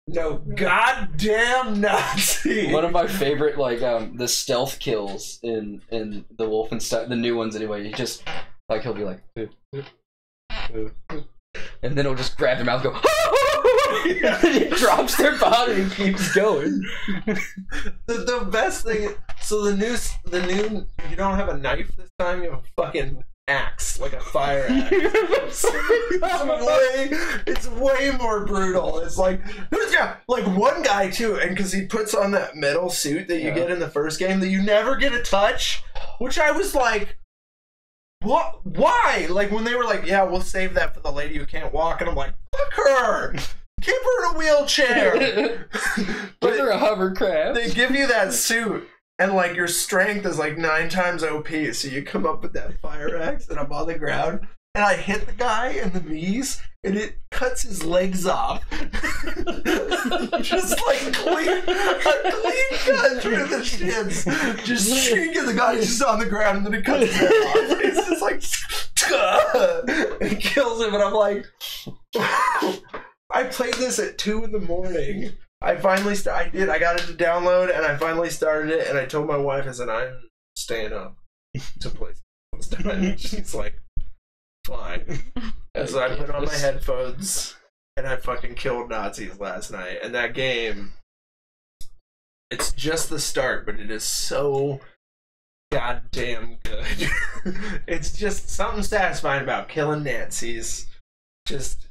no goddamn Nazi. One of my favorite, like, the stealth kills in the Wolfenstein, the new ones anyway. He just, like, he'll be like, and then he'll just grab their mouth and go, and he drops their body and keeps going. The best thing, so the new, you don't have a knife this time, you have a fucking axe, like a fire axe. It's way more brutal. It's like, who's got, like, one guy too, and because he puts on that metal suit that you get in the first game that you never get a touch, which I was like, what? Why? Like, when they were like, yeah, we'll save that for the lady who can't walk, and I'm like, fuck her! Keep her in a wheelchair! Give her a hovercraft. They give you that suit, and, like, your strength is, like, 9 times OP, so you come up with that fire axe, and I'm on the ground, and I hit the guy in the knees, and it cuts his legs off. Just, like, a clean cut through the shins. Just shinking the guy just on the ground, and then it cuts his head off. It's just like, and kills him, and I'm like, I played this at 2 in the morning. I finally I got it to download, and I finally started it, and I told my wife, I said, I'm staying up to play Wolfenstein. And she's like, fine. And so I put on my headphones, and I fucking killed Nazis last night. And that game, it's just the start, but it is so goddamn good. It's just something satisfying about killing Nazis. Just,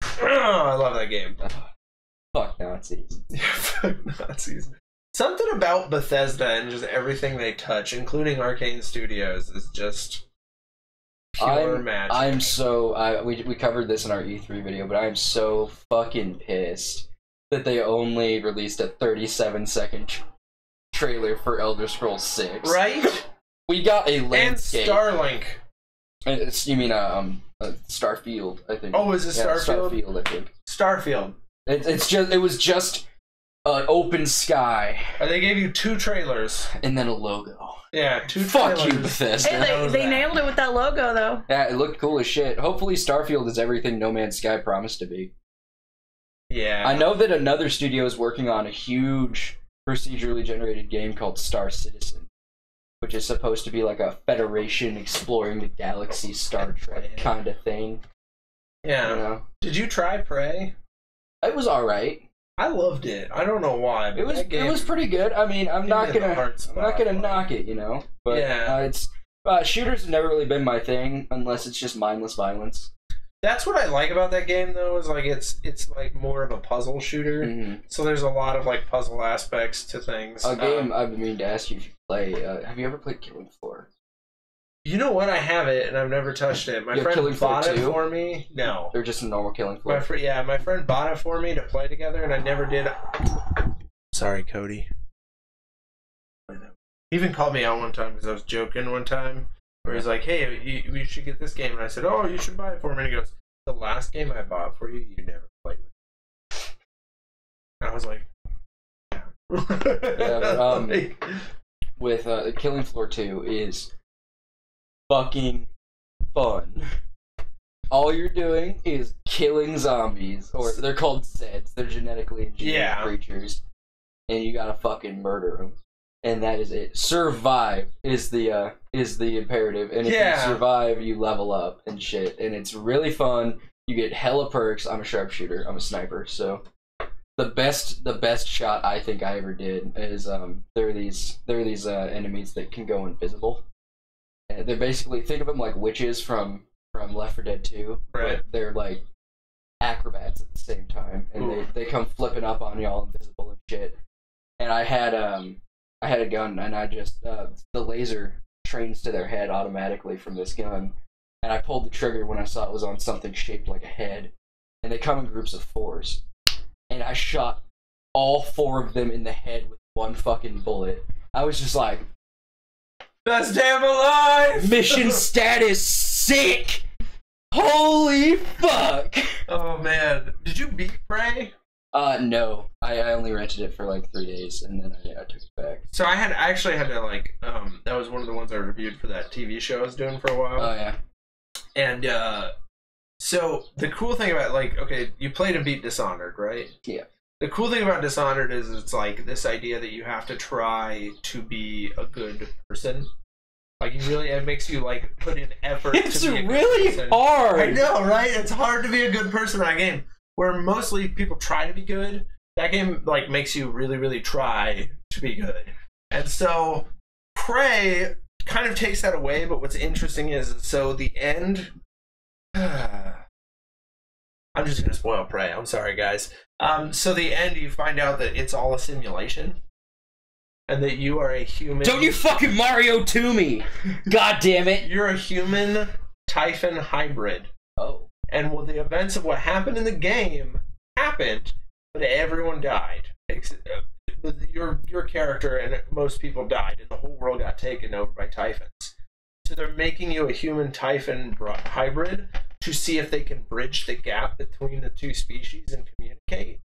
I love that game. Fuck Nazis. Yeah, fuck Nazis. Something about Bethesda and just everything they touch, including Arcane Studios, is just pure magic. I'm so we covered this in our E3 video, but I'm so fucking pissed that they only released a 37-second trailer for Elder Scrolls 6. Right? We got a landscape. And Starlink. And you mean Starfield? I think. Oh, is it Starfield? Starfield, I think. Starfield. It was just an open sky. They gave you 2 trailers. And then a logo. Yeah, 2 Fuck trailers. you, Bethesda. Hey, they nailed it with that logo, though. Yeah, it looked cool as shit. Hopefully Starfield is everything No Man's Sky promised to be. Yeah. I know that another studio is working on a huge procedurally generated game called Star Citizen, which is supposed to be like a Federation exploring the galaxy Star Trek kind of thing. Yeah. You know? Did you try Prey? It was alright. I loved it. I don't know why. But It was pretty good. I mean, I'm not gonna knock it, you know. But yeah. It's shooters have never really been my thing unless it's just mindless violence. That's what I like about that game, though, is like it's like more of a puzzle shooter. Mm-hmm. So there's a lot of like puzzle aspects to things. A game I've been meaning to ask you if you play. Have you ever played Killing Floor? You know what? I have it, and I've never touched it. My friend bought it for me. No. They're just a normal Killing Floor. My friend bought it for me to play together, and I never did. Sorry, Cody. He even called me out one time because I was joking one time, where he's like, hey, we should get this game. And I said, oh, you should buy it for me. And he goes, the last game I bought for you, you never played with. And I was like, yeah. Yeah, with Killing Floor 2 is fucking fun. All you're doing is killing zombies, or they're called Zeds. They're genetically engineered creatures, and you gotta fucking murder them. And that is it. Survive is the imperative, and if you survive, you level up and shit. And it's really fun. You get hella perks. I'm a sharpshooter. I'm a sniper. So the best shot I think I ever did is there are these enemies that can go invisible. And they're basically, think of them like witches from Left 4 Dead 2. Right. But they're like acrobats at the same time, and they come flipping up on y'all invisible and shit. And I had I had a gun, and I just the laser trains to their head automatically from this gun, and I pulled the trigger when I saw it was on something shaped like a head, and they come in groups of 4s, and I shot all 4 of them in the head with one fucking bullet. I was just like, best damn alive! mission status sick! Holy fuck! Oh man, did you beat Prey? No. I only rented it for like 3 days, and then I took it back. So I actually had to like, that was one of the ones I reviewed for that TV show I was doing for a while. Oh yeah. And so the cool thing about, like, okay, you played and beat Dishonored, right? Yeah. The cool thing about Dishonored is it's like this idea that you have to try to be a good person. Like, you really, it makes you like put in effort. It's to be a good really person. hard. I know, right? It's hard to be a good person in that game. Where mostly people try to be good, that game like makes you really, really try to be good. And so Prey kind of takes that away, but what's interesting is, so the end, I'm just gonna spoil Prey, I'm sorry guys. So the end, you find out that it's all a simulation and that you are a human. Don't you fucking Mario to me! God damn it! You're a human Typhon hybrid. Oh. And well, the events of what happened in the game happened, but everyone died. Your character and most people died, and the whole world got taken over by Typhons. So they're making you a human Typhon hybrid to see if they can bridge the gap between the two species and communicate.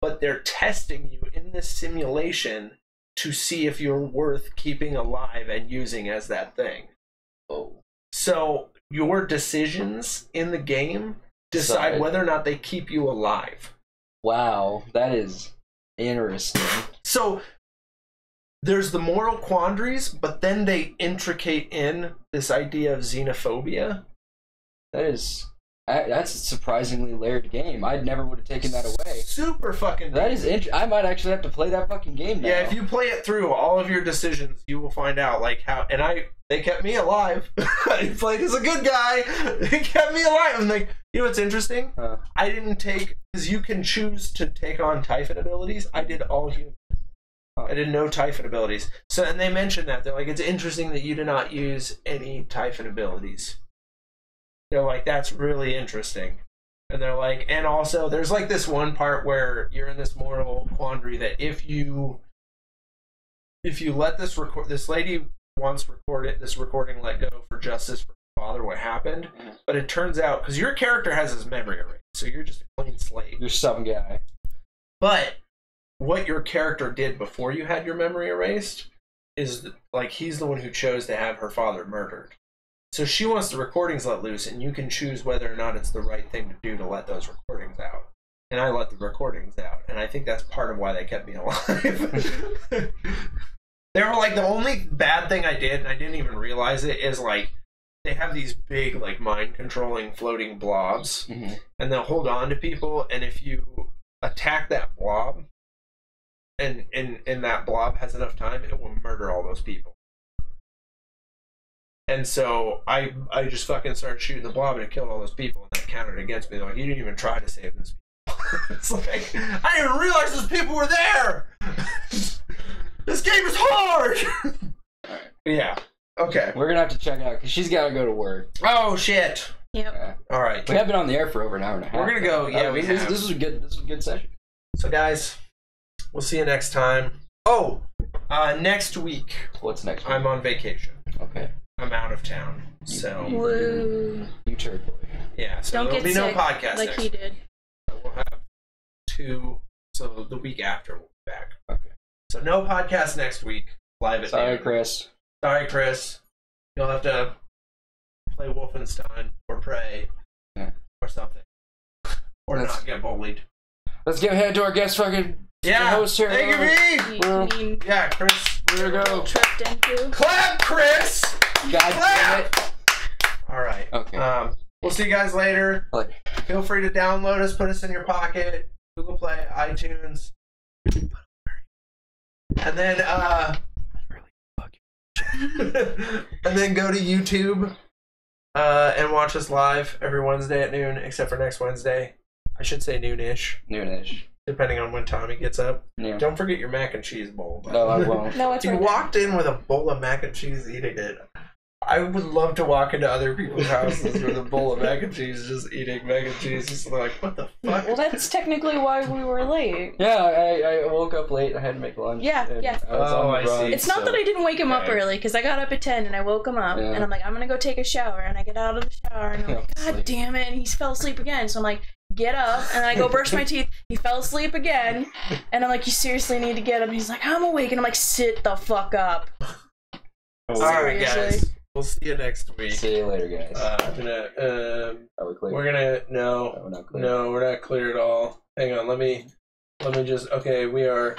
But they're testing you in this simulation to see if you're worth keeping alive and using as that thing. Oh. So your decisions in the game decide whether or not they keep you alive. Wow, that is interesting. So there's the moral quandaries, but then they intricate in this idea of xenophobia. That's a surprisingly layered game. I never would have taken that away. Super fucking. That is I might actually have to play that fucking game now. Yeah, if you play it through, all of your decisions, you will find out like how. And they kept me alive. I played as a good guy. They kept me alive. I'm like, you know what's interesting? I didn't take, because you can choose to take on Typhon abilities. I did all human. I did no Typhon abilities. So, and they mentioned that they're like, it's interesting that you did not use any Typhon abilities. They're like, that's really interesting. And they're like, and also there's like this one part where you're in this moral quandary that if you let this lady once this recording let go for justice for her father, what happened, but it turns out, because your character has his memory erased, so you're just a clean slate. You're some guy. But what your character did before you had your memory erased is like, he's the one who chose to have her father murdered. So she wants the recordings let loose, and you can choose whether or not it's the right thing to do to let those recordings out. And I let the recordings out, and I think that's part of why they kept me alive. They were like, the only bad thing I did, and I didn't even realize it, is like, they have these big, like, mind-controlling floating blobs, and they'll hold on to people, and if you attack that blob, and that blob has enough time, it will murder all those people. And so I just fucking started shooting the blob, and it killed all those people, and that counted against me. They're like, you didn't even try to save those people. It's like, I didn't even realize those people were there! This game is hard! Alright. Yeah. Okay. We're gonna have to check out, because she's gotta go to work. Oh, shit. Yep. Alright. We have been on the air for over an hour and a half. We're gonna go, yeah, this was a good session. So, guys, we'll see you next time. Oh! Next week. What's next week? I'm on vacation. Okay. I'm out of town. So. Woo. You turd boy. Yeah, so Don't there'll get be sick no podcast like next he week. did. We'll have 2, so the week after we'll be back. Okay. So no podcast next week. Live at Sorry, noon. Chris. Sorry, Chris. You'll have to play Wolfenstein or Prey or something. Or not get bullied. Let's get ahead to our guest fucking Yeah. host here. Thank you, You mean Yeah, Chris. We're gonna go. tripped into? Clap, Chris! God damn it. All right. Okay. We'll see you guys later. Like, Feel free to download us, put us in your pocket, Google Play, iTunes. And then and then go to YouTube and watch us live every Wednesday at noon, except for next Wednesday. I should say noonish. noonish. depending on when Tommy gets up. Yeah. Don't forget your mac and cheese bowl. No, I won't. No, it's You right walked in with a bowl of mac and cheese eating it. I would love to walk into other people's houses with a bowl of mac and cheese just eating mac and cheese. Just like, what the fuck? Well, that's technically why we were late. Yeah, I woke up late. I had to make lunch. Yeah, and yeah. I was on I the run, see. It's not that I didn't wake him up Okay. early, because I got up at 10 and I woke him up, Yeah. and I'm like, I'm gonna go take a shower, and I get out of the shower, and I'm like, God Sleep. damn it, and he fell asleep again, so I'm like, get up, and I go brush my teeth, he fell asleep again, and I'm like, you seriously need to get up, and he's like, I'm awake, and I'm like, sit the fuck up. All right, guys. Seriously. We'll see you next week. See you later, guys. I'm gonna. Are we clear? We're gonna No, we're not clear. No, we're not clear at all. Hang on, let me just. Okay, we are